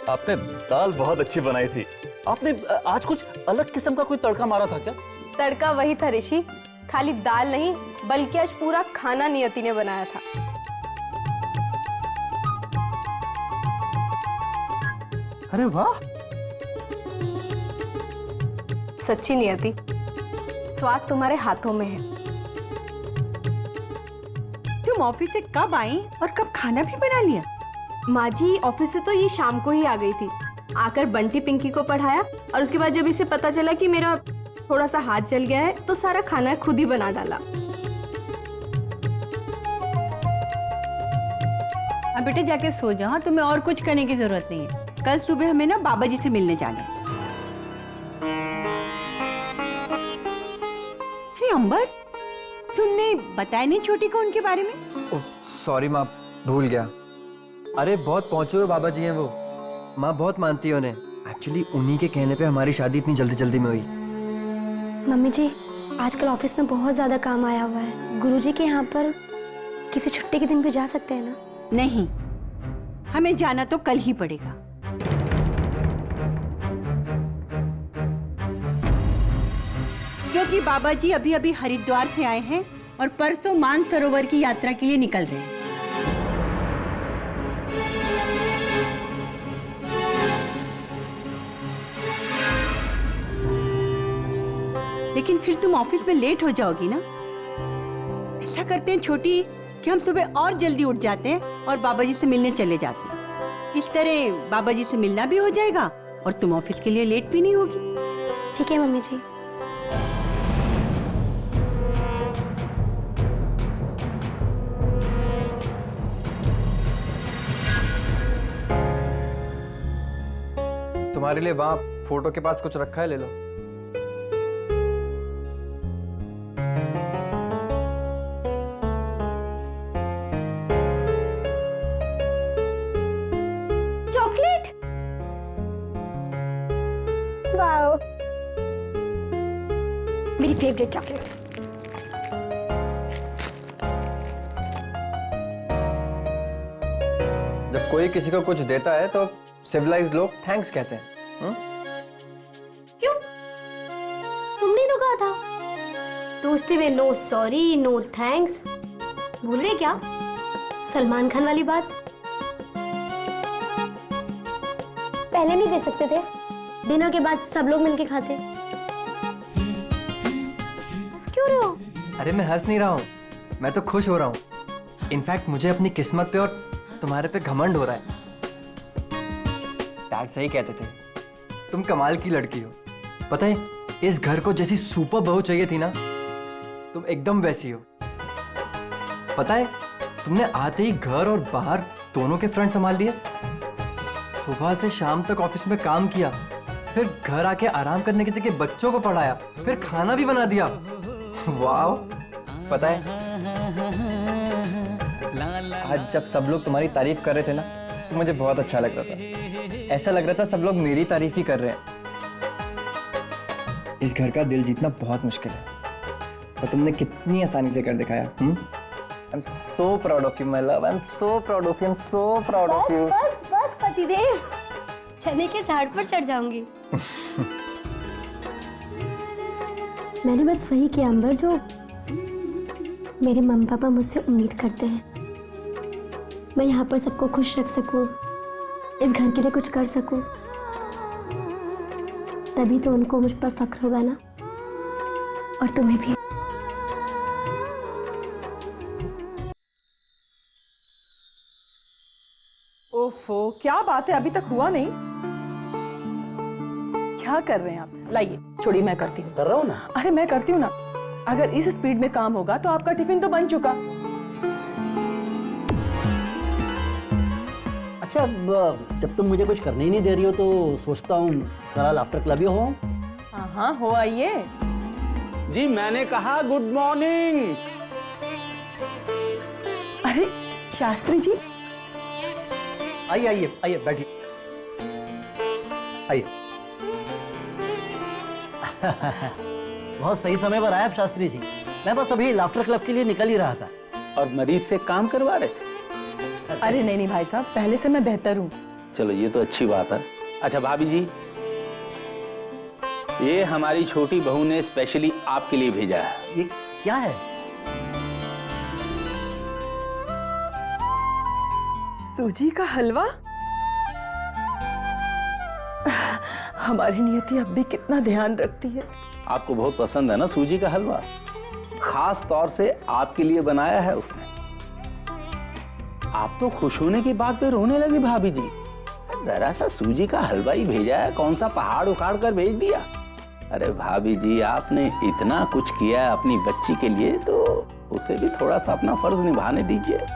आपने दाल बहुत अच्छी बनाई थी। आपने आज कुछ अलग किस्म का कोई तड़का मारा था क्या? तड़का वही था ऋषि, खाली दाल नहीं बल्कि आज पूरा खाना नियति ने बनाया था। अरे वाह! सच्ची नियति, स्वाद तुम्हारे हाथों में है। तुम ऑफिस से कब आई और कब खाना भी बना लिया? माँ जी ऑफिस से तो ये शाम को ही आ गई थी, आकर बंटी पिंकी को पढ़ाया, और उसके बाद जब इसे पता चला कि मेरा थोड़ा सा हाथ जल गया है तो सारा खाना खुद ही बना डाला। अब बेटे जाके सो जाओ, तुम्हें और कुछ करने की जरूरत नहीं है। कल सुबह हमें ना बाबा जी से मिलने जाना है। अरे अंबर, तुमने बताया नहीं छोटी को उनके बारे में? सॉरी माँ, भूल गया। अरे बहुत पहुंचे हुए बाबा जी हैं वो, माँ बहुत मानती है उन्हें। एक्चुअली उन्हीं के कहने पे हमारी शादी इतनी जल्दी जल्दी में हुई। मम्मी जी आजकल ऑफिस में बहुत ज्यादा काम आया हुआ है, गुरुजी के यहाँ पर किसी छुट्टी के दिन भी जा सकते हैं ना? नहीं, हमें जाना तो कल ही पड़ेगा। क्योंकि बाबा जी अभी अभी हरिद्वार से आए हैं और परसों मानसरोवर की यात्रा के लिए निकल रहे हैं। लेकिन फिर तुम ऑफिस में लेट हो जाओगी ना। ऐसा करते हैं छोटी कि हम सुबह और जल्दी उठ जाते हैं और बाबा जी से मिलने चले जाते हैं। इस तरह बाबा जी से मिलना भी हो जाएगा और तुम ऑफिस के लिए लेट भी नहीं होगी। ठीक है मम्मी जी। तुम्हारे लिए वहाँ फोटो के पास कुछ रखा है, ले लो। चॉकलेट, वाओ, मेरी फेवरेट चॉकलेट। जब कोई किसी को कुछ देता है तो सिविलाइज्ड लोग थैंक्स कहते हैं। क्यों? तुमने तो कहा था दोस्ती में नो सॉरी नो थैंक्स। भूल गए क्या सलमान खान वाली बात? पहले नहीं दे सकते थे? डिनर के बाद सब लोग मिलके खाते। हंस क्यों रहे हो? अरे मैं हंस नहीं रहा हूँ, मैं तो खुश हो रहा हूँ। इनफैक्ट मुझे अपनी किस्मत पे और तुम्हारे पे घमंड हो रहा है। डैड सही कहते थे, तुम कमाल की लड़की हो। पता है, इस घर को जैसी सुपर बहू चाहिए थी ना, तुम एकदम वैसी हो। पता है, तुमने आते ही घर और बाहर दोनों के फ्रंट संभाल लिए। सुबह से शाम तक ऑफिस में काम किया, फिर घर आके आराम करने की जगह बच्चों को पढ़ाया, फिर खाना भी बना दिया। वाह! पता है, आज जब सब लोग तुम्हारी तारीफ कर रहे थे ना, तो मुझे बहुत अच्छा लग रहा था। ऐसा लग रहा था सब लोग मेरी तारीफ ही कर रहे हैं। इस घर का दिल जीतना बहुत मुश्किल है, और तुमने कितनी आसानी से कर दिखाया। I'm so proud of you, my love. I'm so proud of you. I'm so proud of you. बस पतिदेव, चने के झाड़ पर चढ़ जाऊंगी। मैंने बस वही किया अंबर जो मेरे मम्मी पापा मुझसे उम्मीद करते हैं। मैं यहाँ पर सबको खुश रख सकूं, इस घर के लिए कुछ कर सकूं, तभी तो उनको मुझ पर फख्र होगा ना, और तुम्हें भी। ओफो, क्या बात है, अभी तक हुआ नहीं? क्या कर रहे हैं आप? लाइए, छोड़िए, मैं करती हूँ। कर रहा हूँ ना। अरे मैं करती हूँ ना। अगर इस स्पीड में काम होगा तो आपका टिफिन तो बन चुका। अच्छा, जब तुम मुझे कुछ करने ही नहीं दे रही हो तो सोचता हूँ जरा लाफ्टर क्लब ही हो। हाँ हाँ, हो आइए। जी मैंने कहा गुड मॉर्निंग। अरे शास्त्री जी, आइए आइए आइए, बैठिए, आइए। बहुत सही समय पर आए आप शास्त्री जी। मैं बस अभी लाफ्टर क्लब के लिए निकल ही रहा था। और मरीज से काम करवा रहे थे? अरे नहीं नहीं भाई साहब, पहले से मैं बेहतर हूँ। चलो ये तो अच्छी बात है। अच्छा भाभी जी, ये हमारी छोटी बहू ने स्पेशली आपके लिए भेजा है। ये क्या है? सूजी का हलवा? हमारी नियति अब भी कितना ध्यान रखती है। आपको बहुत पसंद है ना सूजी का हलवा? खास तौर से आपके लिए बनाया है उसने। आप तो खुश होने की बात पे रोने लगी भाभी जी। जरा सा सूजी का हलवा ही भेजा है, कौन सा पहाड़ उखाड़ कर भेज दिया। अरे भाभी जी, आपने इतना कुछ किया है अपनी बच्ची के लिए, तो उसे भी थोड़ा सा अपना फर्ज निभाने दीजिए।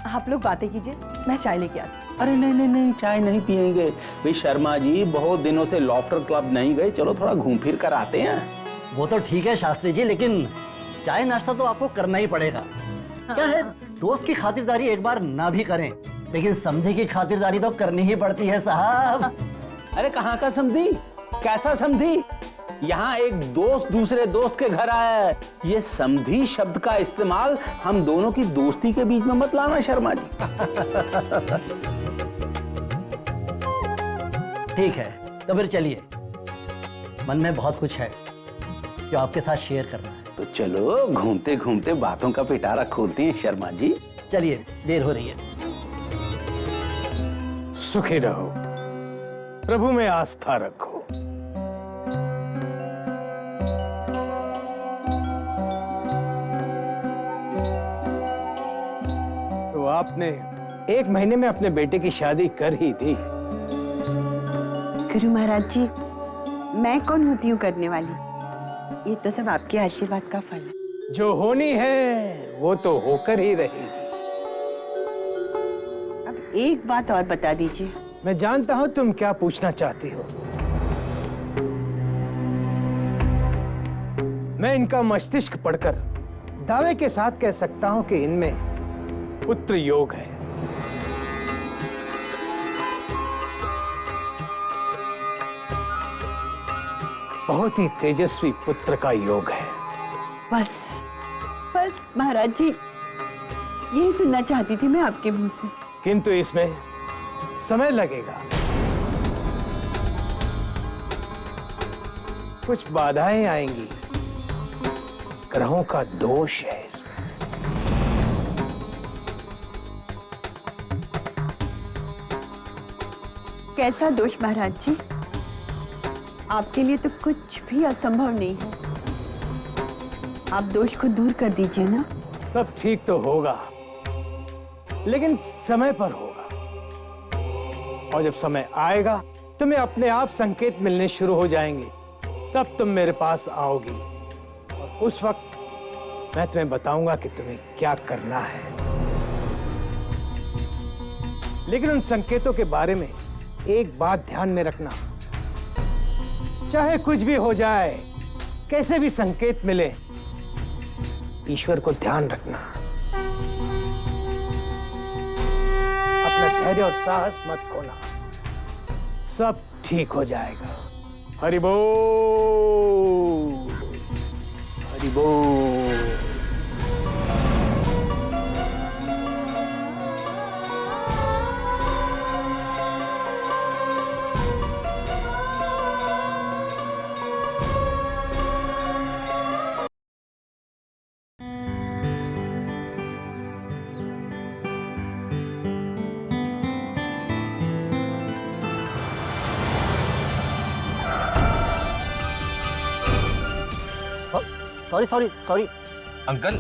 आप लोग बातें कीजिए, मैं चाय लेके आती। अरे नहीं नहीं नहीं, चाय नहीं पियेंगे भाई। शर्मा जी, बहुत दिनों से लॉफ्टर क्लब नहीं गए, चलो थोड़ा घूम फिर कर आते हैं। वो तो ठीक है शास्त्री जी, लेकिन चाय नाश्ता तो आपको करना ही पड़ेगा। क्या है, दोस्त की खातिरदारी एक बार ना भी करें, लेकिन समधी की खातिरदारी तो करनी ही पड़ती है साहब। अरे कहाँ का समधी, कैसा समधी? यहाँ एक दोस्त दूसरे दोस्त के घर आया है। ये समधी शब्द का इस्तेमाल हम दोनों की दोस्ती के बीच में मत लाना शर्मा जी। ठीक है, तो फिर चलिए। मन में बहुत कुछ है जो आपके साथ शेयर करना है। तो चलो घूमते घूमते बातों का पिटारा खोलते हैं शर्मा जी। चलिए, देर हो रही है। सुखी रहो, प्रभु में आस्था रखो। तो आपने 1 महीने में अपने बेटे की शादी कर ही दी। गुरु महाराज जी, मैं कौन होती हूँ करने वाली? ये तो सब आपके आशीर्वाद का फल है। जो होनी है वो तो होकर ही रहेगी। अब एक बात और बता दीजिए। मैं जानता हूं तुम क्या पूछना चाहती हो। मैं इनका मस्तिष्क पढ़कर दावे के साथ कह सकता हूं कि इनमें पुत्र योग है। बहुत ही तेजस्वी पुत्र का योग है। बस बस महाराज जी, यही सुनना चाहती थी मैं आपके मुंह से। किंतु इसमें समय लगेगा। कुछ बाधाएं आएंगी, ग्रहों का दोष है इसमें। कैसा दोष महाराज जी? आपके लिए तो कुछ भी असंभव नहीं है। आप दोष को दूर कर दीजिए ना। सब ठीक तो होगा, लेकिन समय पर होगा। और जब समय आएगा तुम्हें अपने आप संकेत मिलने शुरू हो जाएंगे, तब तुम मेरे पास आओगी और उस वक्त मैं तुम्हें बताऊंगा कि तुम्हें क्या करना है। लेकिन उन संकेतों के बारे में एक बात ध्यान में रखना, चाहे कुछ भी हो जाए, कैसे भी संकेत मिले, ईश्वर को ध्यान रखना। अपना धैर्य और साहस मत खोना, सब ठीक हो जाएगा। हरि बोल, हरि बोल। Sorry sorry sorry uncle.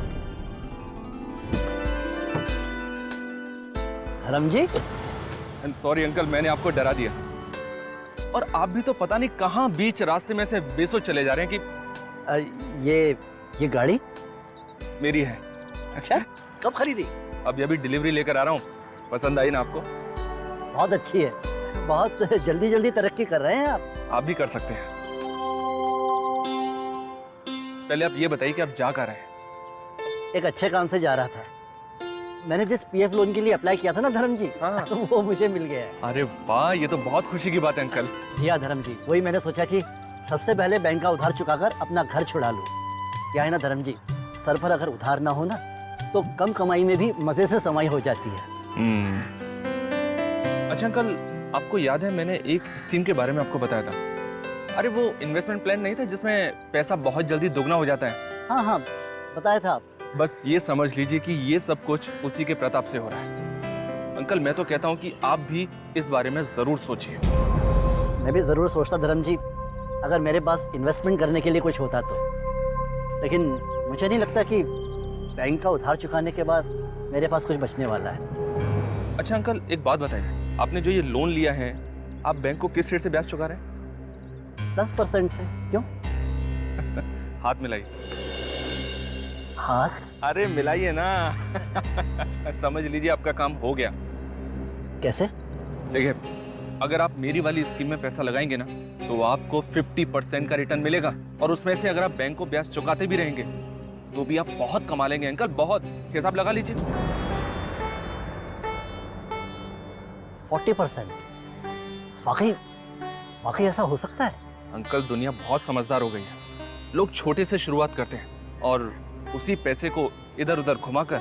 धर्म जी, आई एम सॉरी अंकल, मैंने आपको डरा दिया। और आप भी तो पता नहीं कहाँ बीच रास्ते में से बेसोच चले जा रहे हैं कि ये गाड़ी मेरी है। अच्छा, कब खरीदी? अभी अभी डिलीवरी लेकर आ रहा हूँ। पसंद आई ना आपको? बहुत अच्छी है, बहुत जल्दी जल्दी तरक्की कर रहे हैं आप भी कर सकते हैं। पहले आप ये बताइए कि आप जा कहाँ रहे हैं? एक अच्छे काम से जा रहा था। मैंने जिस पीएफ लोन के लिए अप्लाई किया था ना धर्म जी, हाँ। तो वो मुझे मिल गया है। अरे वाह, ये तो बहुत खुशी की बात है अंकल। जी हाँ धर्म जी, वही मैंने सोचा कि सबसे पहले बैंक का उधार चुकाकर अपना घर छुड़ा लूं। क्या है ना धर्म जी, सर पर अगर उधार ना हो ना, तो कम कमाई में भी मजे से समाई हो जाती है। अच्छा अंकल, आपको याद है मैंने एक स्कीम के बारे में आपको बताया था? अरे वो इन्वेस्टमेंट प्लान नहीं था जिसमें पैसा बहुत जल्दी दोगुना हो जाता है? हाँ हाँ, बताया था आप। बस ये समझ लीजिए कि ये सब कुछ उसी के प्रताप से हो रहा है। अंकल मैं तो कहता हूँ कि आप भी इस बारे में जरूर सोचिए। मैं भी जरूर सोचता धर्म जी, अगर मेरे पास इन्वेस्टमेंट करने के लिए कुछ होता तो। लेकिन मुझे नहीं लगता कि बैंक का उधार चुकाने के बाद मेरे पास कुछ बचने वाला है। अच्छा अंकल, एक बात बताइए, आपने जो ये लोन लिया है, आप बैंक को किस रेट से ब्याज चुका रहे हैं? 10% से। क्यों? हाथ मिलाइए। हाथ? अरे मिलाइए ना। समझ लीजिए आपका काम हो गया। कैसे? देखिए, अगर आप मेरी वाली स्कीम में पैसा लगाएंगे ना, तो आपको 50% का रिटर्न मिलेगा। और उसमें से अगर आप बैंक को ब्याज चुकाते भी रहेंगे तो भी आप बहुत कमा लेंगे अंकल, बहुत। हिसाब लगा लीजिए। 40%? वाकई ऐसा हो सकता है? अंकल दुनिया बहुत समझदार हो गई है। लोग छोटे से शुरुआत करते हैं और उसी पैसे को इधर उधर घुमाकर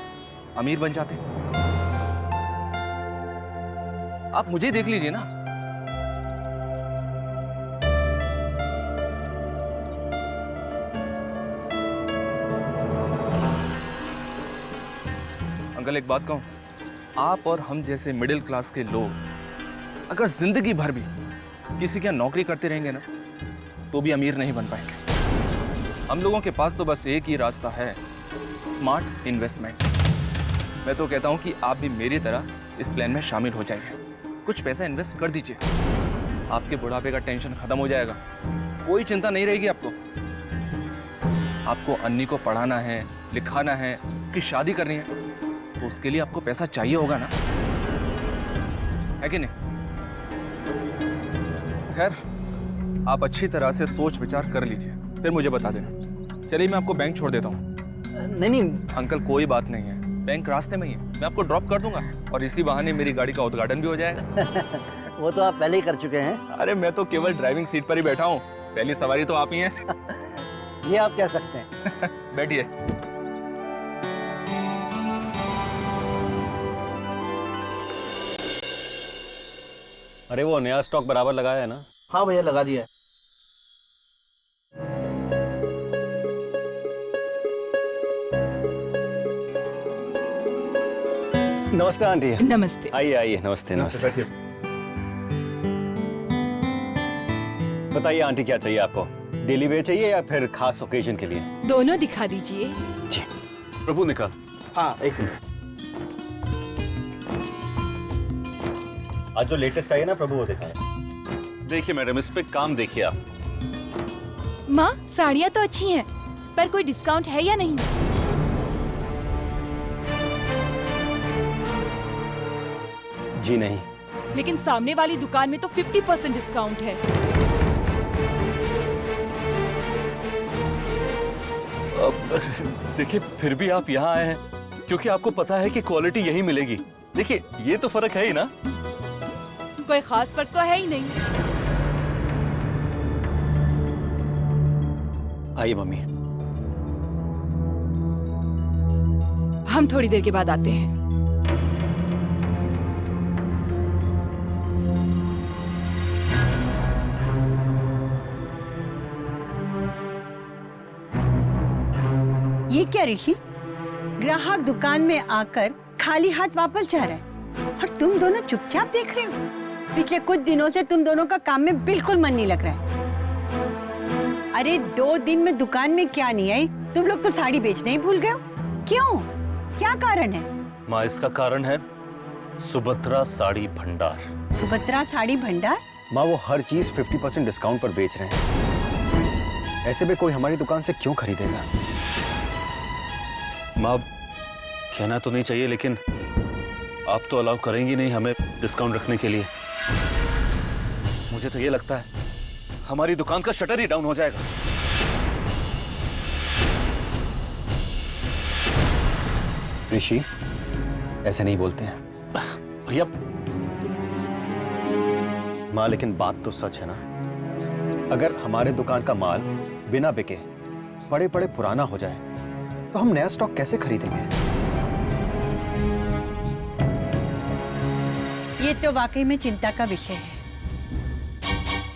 अमीर बन जाते हैं। आप मुझे देख लीजिए ना, अंकल एक बात कहूँ, आप और हम जैसे मिडिल क्लास के लोग अगर जिंदगी भर भी किसी के यहाँ नौकरी करते रहेंगे ना, तो भी अमीर नहीं बन पाएंगे। हम लोगों के पास तो बस एक ही रास्ता है, स्मार्ट इन्वेस्टमेंट। मैं तो कहता हूँ कि आप भी मेरी तरह इस प्लान में शामिल हो जाइए। कुछ पैसा इन्वेस्ट कर दीजिए, आपके बुढ़ापे का टेंशन खत्म हो जाएगा, कोई चिंता नहीं रहेगी आपको। आपको अन्नी को पढ़ाना है, लिखाना है, कि शादी करनी है, तो उसके लिए आपको पैसा चाहिए होगा ना, है कि नहीं? खैर, आप अच्छी तरह से सोच विचार कर लीजिए, फिर मुझे बता देना। चलिए मैं आपको बैंक छोड़ देता हूँ। नहीं अंकल कोई बात नहीं है, बैंक रास्ते में ही है, मैं आपको ड्रॉप कर दूंगा और इसी बहाने मेरी गाड़ी का उद्घाटन भी हो जाएगा। वो तो आप पहले ही कर चुके हैं। अरे मैं तो केवल ड्राइविंग सीट पर ही बैठा हूँ, पहली सवारी तो आप ही हैं। ये आप कह सकते हैं। बैठिए। अरे वो नया स्टॉक बराबर लगाया है ना? हाँ भैया लगा दिया है। नमस्ते आंटी। नमस्ते। आइए आइए, नमस्ते नमस्ते। बताइए आंटी क्या चाहिए आपको? डेली वेयर चाहिए या फिर खास ओकेजन के लिए? दोनों दिखा दीजिए। जी। प्रभु निकाल। हाँ एक मिनट। आज जो लेटेस्ट आई है ना प्रभु, वो दिखाएं। देखिए मैडम, इस पे काम देखिए आप। माँ साड़ियाँ तो अच्छी हैं, पर कोई डिस्काउंट है या नहीं? जी नहीं। लेकिन सामने वाली दुकान में तो 50% डिस्काउंट है। देखिए फिर भी आप यहाँ आए हैं क्योंकि आपको पता है कि क्वालिटी यही मिलेगी। देखिए ये तो फर्क है ही ना। कोई खास फर्क तो है ही नहीं। आइए मम्मी। हम थोड़ी देर के बाद आते हैं। ये क्या ऋषि, ग्राहक दुकान में आकर खाली हाथ वापस जा रहा है और तुम दोनों चुपचाप देख रहे हो? पिछले कुछ दिनों से तुम दोनों का काम में बिल्कुल मन नहीं लग रहा है। अरे 2 दिन में दुकान में क्या नहीं आई, तुम लोग तो साड़ी बेचना ही भूल गए हो। क्यों, क्या कारण है? माँ इसका कारण है सुभद्रा साड़ी भंडार। सुभद्रा साड़ी भंडार? माँ वो हर चीज 50% डिस्काउंट पर बेच रहे हैं, ऐसे में कोई हमारी दुकान से क्यों खरीदेगा? माँ कहना तो नहीं चाहिए, लेकिन आप तो अलाउ करेंगी नहीं हमें डिस्काउंट रखने के लिए। मुझे तो ये लगता है हमारी दुकान का शटर ही डाउन हो जाएगा। ऋषि ऐसे नहीं बोलते हैं भैया। माँ लेकिन बात तो सच है ना, अगर हमारे दुकान का माल बिना बिके पड़े पड़े पुराना हो जाए तो हम नया स्टॉक कैसे खरीदेंगे? ये तो वाकई में चिंता का विषय है,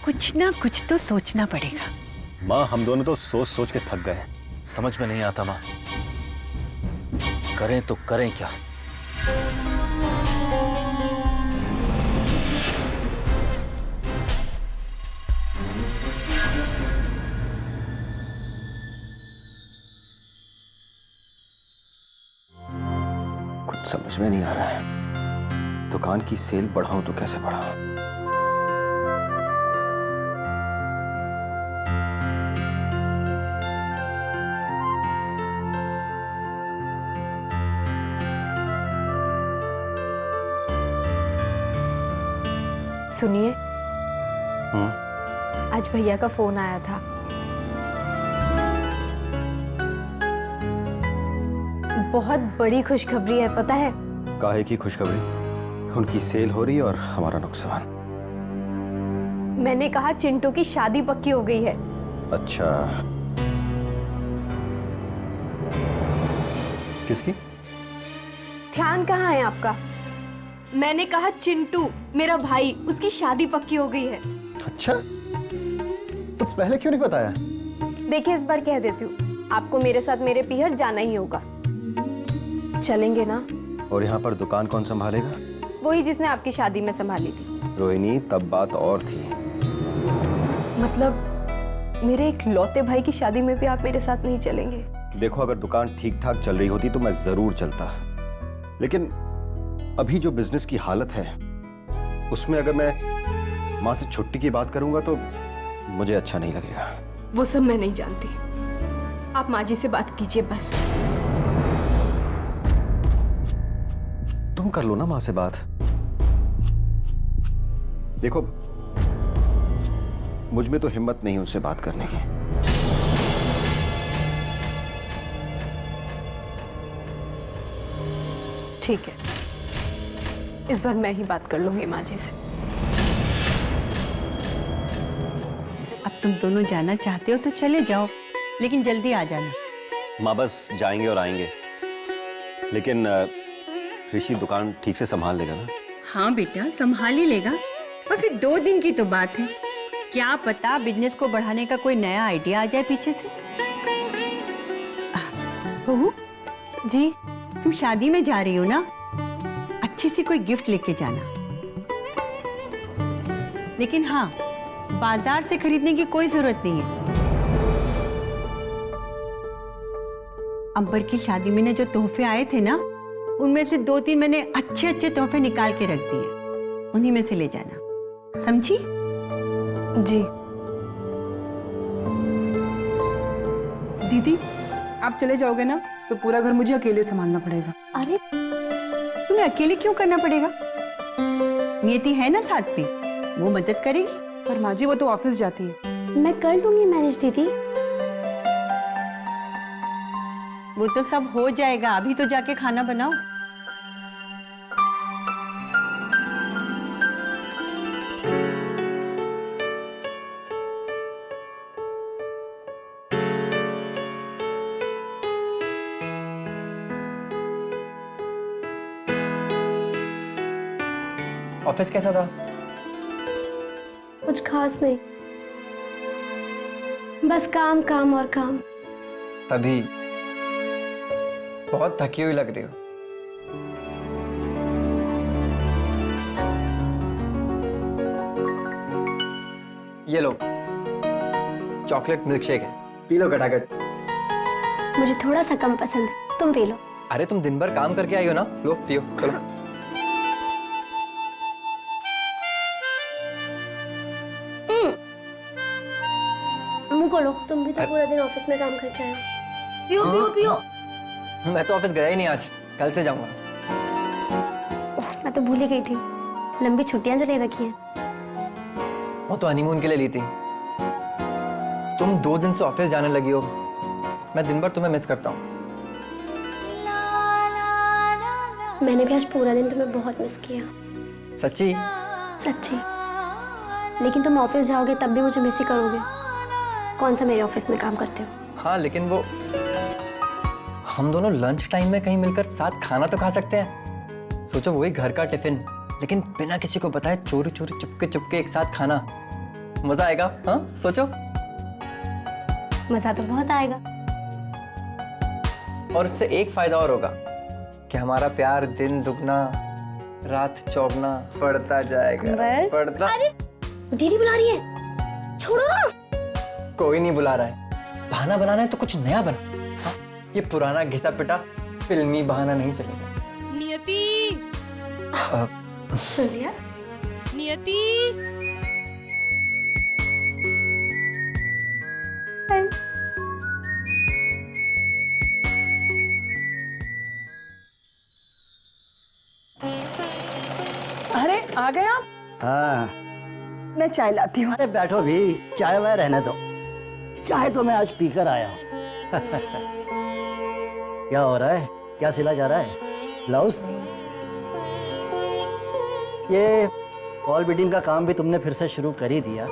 कुछ ना कुछ तो सोचना पड़ेगा। माँ हम दोनों तो सोच सोच के थक गए। समझ में नहीं आता माँ, करें तो करें क्या? कुछ समझ में नहीं आ रहा है, दुकान की सेल बढ़ाऊं तो कैसे बढ़ाऊं? सुनिए, आज भैया का फोन आया था। बहुत बड़ी खुशखबरी है, पता है? काहे की खुशखबरी? उनकी सेल हो रही है और हमारा नुकसान। मैंने कहा चिंटू की शादी पक्की हो गई है। अच्छा, किसकी? ध्यान कहाँ है आपका? मैंने कहा चिंटू मेरा भाई, उसकी शादी पक्की हो गई है। अच्छा, तो पहले क्यों नहीं बताया? देखिए इस बार कह देती हूँ, आपको मेरे साथ मेरे पीहर जाना ही होगा। चलेंगे ना? और यहाँ पर दुकान कौन संभालेगा? वही जिसने आपकी शादी में संभाली थी। रोहिणी, तब बात और थी। मतलब मेरे एक लौते भाई की शादी में भी आप मेरे साथ नहीं चलेंगे? देखो, अगर दुकान ठीक ठाक चल रही होती तो मैं जरूर चलता, लेकिन अभी जो बिजनेस की हालत है उसमें अगर मैं माँ से छुट्टी की बात करूंगा तो मुझे अच्छा नहीं लगेगा। वो सब मैं नहीं जानती, आप माँ जी से बात कीजिए बस। तुम कर लो ना माँ से बात। देखो, मुझ में तो हिम्मत नहीं उनसे बात करने की। ठीक है, इस बार मैं ही बात कर लूंगी माँ जी से। अब तुम दोनों जाना चाहते हो तो चले जाओ, लेकिन जल्दी आ जाना। माँ बस जाएंगे और आएंगे, लेकिन ऋषि दुकान ठीक से संभाल लेगा ना? हाँ बेटा, संभाल ही लेगा। और फिर 2 दिन की तो बात है, क्या पता बिजनेस को बढ़ाने का कोई नया आइडिया आ जाए पीछे से। बहू जी, तुम शादी में जा रही हो ना, अच्छी सी कोई गिफ्ट लेके जाना। लेकिन हाँ, बाजार से खरीदने की कोई जरूरत नहीं है। अंबर की शादी में ने जो तोहफे आए थे ना, उनमें से 2-3 मैंने अच्छे अच्छे तोहफे निकाल के रख दिए, उन्हीं में से ले जाना, समझी? जी। दीदी, आप चले जाओगे ना तो पूरा घर मुझे अकेले संभालना पड़ेगा। अरे तुम्हें अकेले क्यों करना पड़ेगा? नियति है ना साथ में, वो मदद करेगी। पर माँ जी, वो तो ऑफिस जाती है। मैं कर लूंगी मैनेज दीदी। वो तो सब हो जाएगा, अभी तो जाके खाना बनाओ। ऑफिस कैसा था? कुछ खास नहीं, बस काम काम और काम। तभी बहुत थकी हुई लग रही हो। ये लो, चॉकलेट मिल्क शेक है, पी लो खटाखट। मुझे थोड़ा सा कम पसंद है, तुम पी लो। अरे तुम दिन भर काम करके आई हो ना, लो पियो, चलो। मुंह खोलो, तुम भी तो पूरा दिन ऑफिस में काम करके आए हो। पियो पियो पियो। मैं तो ऑफिस गया ही नहीं आज, कल से जाऊंगा। मैं तो भूल ही गई थी, लंबी छुट्टियां जो ले रखी हैं। वो तो हनीमून के लिए ली थी। तुम 2 दिन से ऑफिस जाने लगी हो, मैं दिन भर तुम्हें मिस करता हूँ। मैंने भी आज पूरा दिन तुम्हें बहुत मिस किया। सच्ची? सच्ची। लेकिन तुम ऑफिस जाओगे तब भी मुझे मिस ही करोगे। कौन सा मेरे ऑफिस में काम करते हो? हाँ, लेकिन वो हम दोनों लंच टाइम में कहीं मिलकर साथ खाना तो खा सकते हैं। सोचो, वही घर का टिफिन, लेकिन बिना किसी को बताए चोरी चोरी चुपके चुपके एक साथ खाना। मजा आएगा। हाँ, सोचो। मजा तो बहुत आएगा। और इससे एक फायदा और होगा कि हमारा प्यार दिन दुगना रात चौगुना बढ़ता जाएगा। बढ़ता। अरे दीदी बुला रही है, छोड़ो। कोई नहीं बुला रहा है, बहाना बनाना है तो कुछ नया बना। हाँ, ये पुराना घिसा पिटा फिल्मी बहाना नहीं चलेगा। नियति, सुन लिया? नियति। अरे आ गए आप? हाँ, मैं चाय लाती हूँ। अरे बैठो भी, चाय वाय रहने दो। चाय तो मैं आज पीकर आया हूँ। क्या हो रहा है? क्या सिला जा रहा है? ब्लाउज? ये वॉल बीडिंग का काम भी तुमने फिर से शुरू कर ही दिया।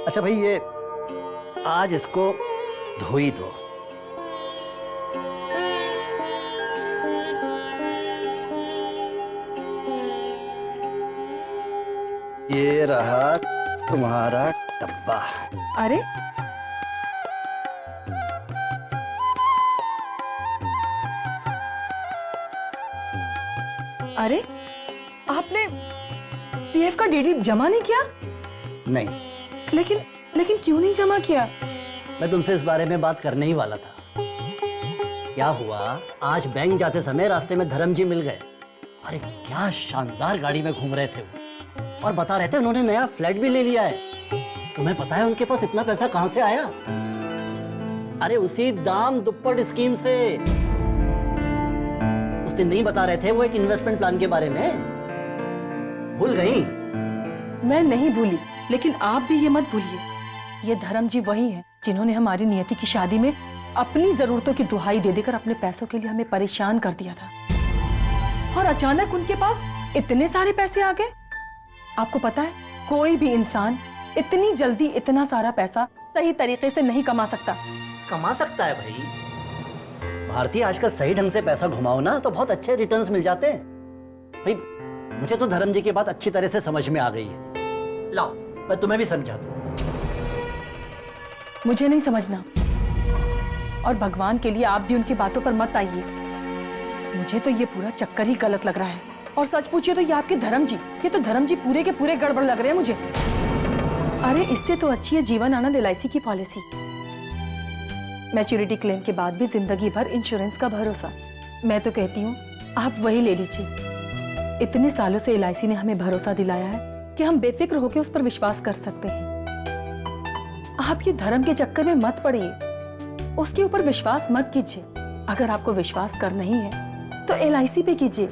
अच्छा भाई, ये आज इसको धो ही दो। ये रहा तुम्हारा डब्बा। अरे अरे आपने पीएफ का डीडी जमा नहीं किया? नहीं। लेकिन लेकिन क्यों नहीं जमा किया? मैं तुमसे इस बारे में बात करने ही वाला था। क्या हुआ, आज बैंक जाते समय रास्ते में धर्म जी मिल गए। अरे क्या शानदार गाड़ी में घूम रहे थे वो, और बता रहे थे उन्होंने नया फ्लैट भी ले लिया है। तुम्हें पता है उनके पास इतना पैसा कहां से आया? अरे उसी दाम दुप्पट स्कीम से। उस दिन नहीं बता रहे थे वो एक इन्वेस्टमेंट प्लान के बारे में? भूल गई? मैं नहीं भूली, लेकिन आप भी ये मत भूलिए, ये धर्म जी वही हैं जिन्होंने हमारी नियति की शादी में अपनी जरूरतों की दुहाई दे देकर अपने पैसों के लिए हमें परेशान कर दिया था, और अचानक उनके पास इतने सारे पैसे आ गए। आपको पता है, कोई भी इंसान इतनी जल्दी इतना सारा पैसा सही तरीके से नहीं कमा सकता। कमा सकता है भाई। भारतीय आजकल सही ढंग से पैसा घुमाओ ना तो बहुत अच्छे रिटर्न्स मिल जाते हैं। भाई मुझे तो धर्म जी की बात अच्छी तरह से समझ में आ गई है। लाओ मैं तुम्हें भी समझा दूं। मुझे नहीं समझना, और भगवान के लिए आप भी उनकी बातों पर मत आइए। मुझे तो ये पूरा चक्कर ही गलत लग रहा है, और सच पूछिए तो ये आपके धर्म जी, ये तो धर्म जी पूरे के पूरे गड़बड़ लग रहे हैं मुझे। अरे इससे तो अच्छी है जीवन आनंद LIC की पॉलिसी। मैच्योरिटी क्लेम के बाद भी जिंदगी भर इंश्योरेंस का भरोसा। मैं तो कहती हूँ आप वही ले लीजिए। इतने सालों से LIC ने हमें भरोसा दिलाया है कि हम बेफिक्र होकर उस पर विश्वास कर सकते हैं। आप ये धर्म के चक्कर में मत पड़िए, उसके ऊपर विश्वास मत कीजिए। अगर आपको विश्वास करना ही है तो LIC पे कीजिए।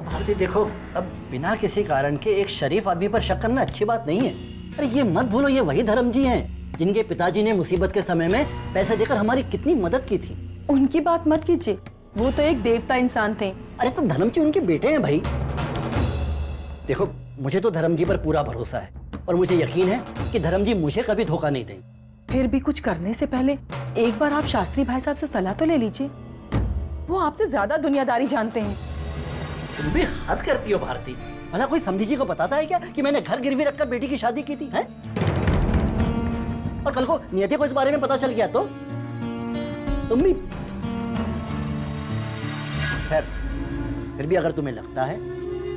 भारती देखो, अब बिना किसी कारण के एक शरीफ आदमी पर शक करना अच्छी बात नहीं है। अरे ये मत भूलो, ये वही धर्म जी हैं जिनके पिताजी ने मुसीबत के समय में पैसे देकर हमारी कितनी मदद की थी। उनकी बात मत कीजिए, वो तो एक देवता इंसान थे। अरे तो धर्म जी उनके बेटे हैं भाई। देखो मुझे तो धर्म जी पर पूरा भरोसा है, और मुझे यकीन है कि धर्म जी मुझे कभी धोखा नहीं देंगे। फिर भी कुछ करने से पहले एक बार आप शास्त्री भाई साहब से सलाह तो ले लीजिए, वो आपसे ज्यादा दुनियादारी जानते हैं। तुम भी हद करती हो भारती। भला कोई समझी जी को बताता है क्या कि मैंने घर गिरवी रखकर बेटी की शादी की थी है? और कल को नियति को इस बारे में पता चल गया तो तुम भी। खैर फिर भी अगर तुम्हें लगता है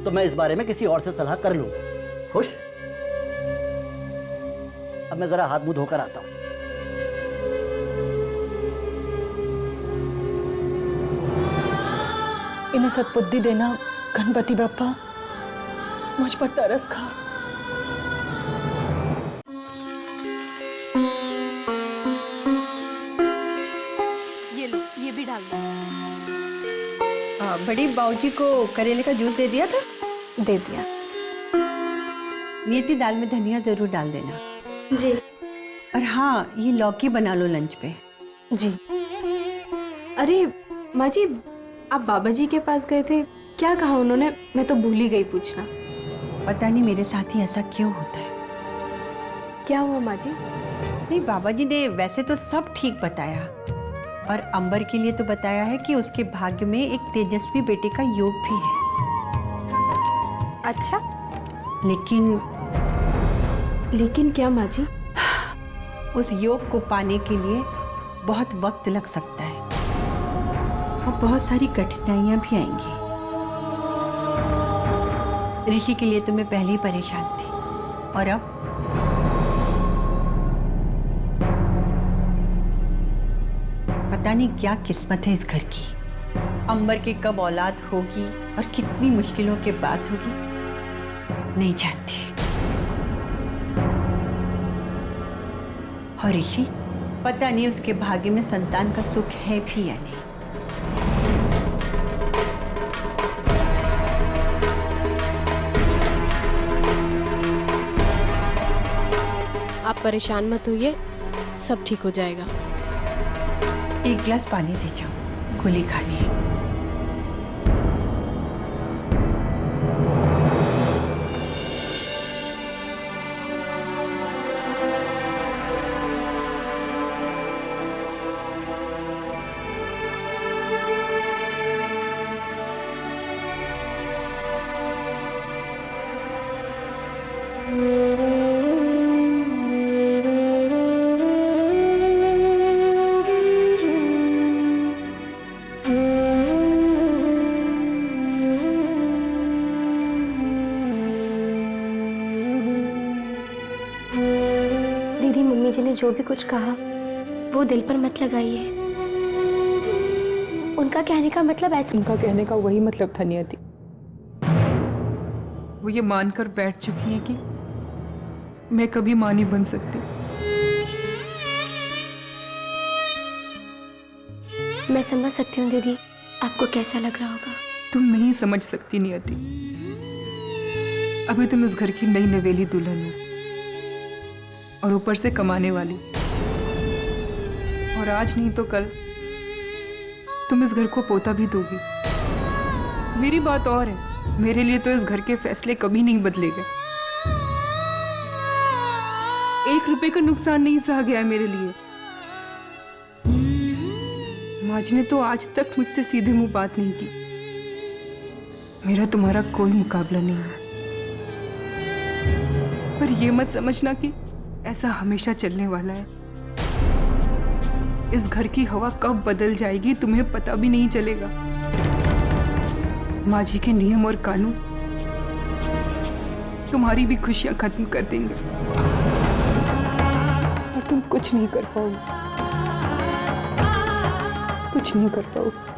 तो मैं इस बारे में किसी और से सलाह कर लूंगा। खुश? अब मैं जरा हाथ मुंह धोकर आता हूं। इन्हें सद्बुद्धि देना गणपति बप्पा, मुझ पर तरस खा। ये लो, ये भी डाल दो। बड़ी बाऊजी को करेले का जूस दे दिया था? दे दिया। नियति दाल में धनिया जरूर डाल देना। जी। और हाँ, ये लौकी बना लो लंच पे। जी। अरे माँ जी, आप बाबा जी के पास गए थे, क्या कहा उन्होंने? मैं तो भूल ही गई पूछना। पता नहीं मेरे साथ ही ऐसा क्यों होता है। क्या हुआ माँ जी? नहीं, बाबा जी ने वैसे तो सब ठीक बताया, और अंबर के लिए तो बताया है कि उसके भाग्य में एक तेजस्वी बेटे का योग भी है। अच्छा, लेकिन क्या माँ जी? उस योग को पाने के लिए बहुत वक्त लग सकता है, और बहुत सारी कठिनाइयां भी आएंगी। ऋषि के लिए तो मैं पहले ही परेशान थी, और अब पता नहीं क्या किस्मत है इस घर की। अंबर की कब औलाद होगी और कितनी मुश्किलों के बाद होगी नहीं जानती। और ऋषि, पता नहीं उसके भाग्य में संतान का सुख है भी या नहीं। आप परेशान मत होइए, सब ठीक हो जाएगा। एक गिलास पानी दे जाओ, गोली खानी है। जो भी कुछ कहा वो दिल पर मत लगाइए। उनका कहने का मतलब ऐसा, उनका कहने का वही मतलब था नियति। वो ये मानकर बैठ चुकी है कि मैं कभी मां नहीं बन सकती। मैं समझ सकती हूँ दीदी आपको कैसा लग रहा होगा। तुम नहीं समझ सकती नियति, अभी तुम इस घर की नई नवेली दुल्हन हो और ऊपर से कमाने वाली, और आज नहीं तो कल तुम इस घर को पोता भी दोगी। मेरी बात और है, मेरे लिए तो इस घर के फैसले कभी नहीं बदले गए। 1 रुपए का नुकसान नहीं सहा गया है मेरे लिए। माज ने तो आज तक मुझसे सीधे मुंह बात नहीं की। मेरा तुम्हारा कोई मुकाबला नहीं है, पर यह मत समझना कि ऐसा हमेशा चलने वाला है। इस घर की हवा कब बदल जाएगी तुम्हें पता भी नहीं चलेगा। माँ जी के नियम और कानून तुम्हारी भी खुशियां खत्म कर देंगे और तुम कुछ नहीं कर पाओगे, कुछ नहीं कर पाओगे।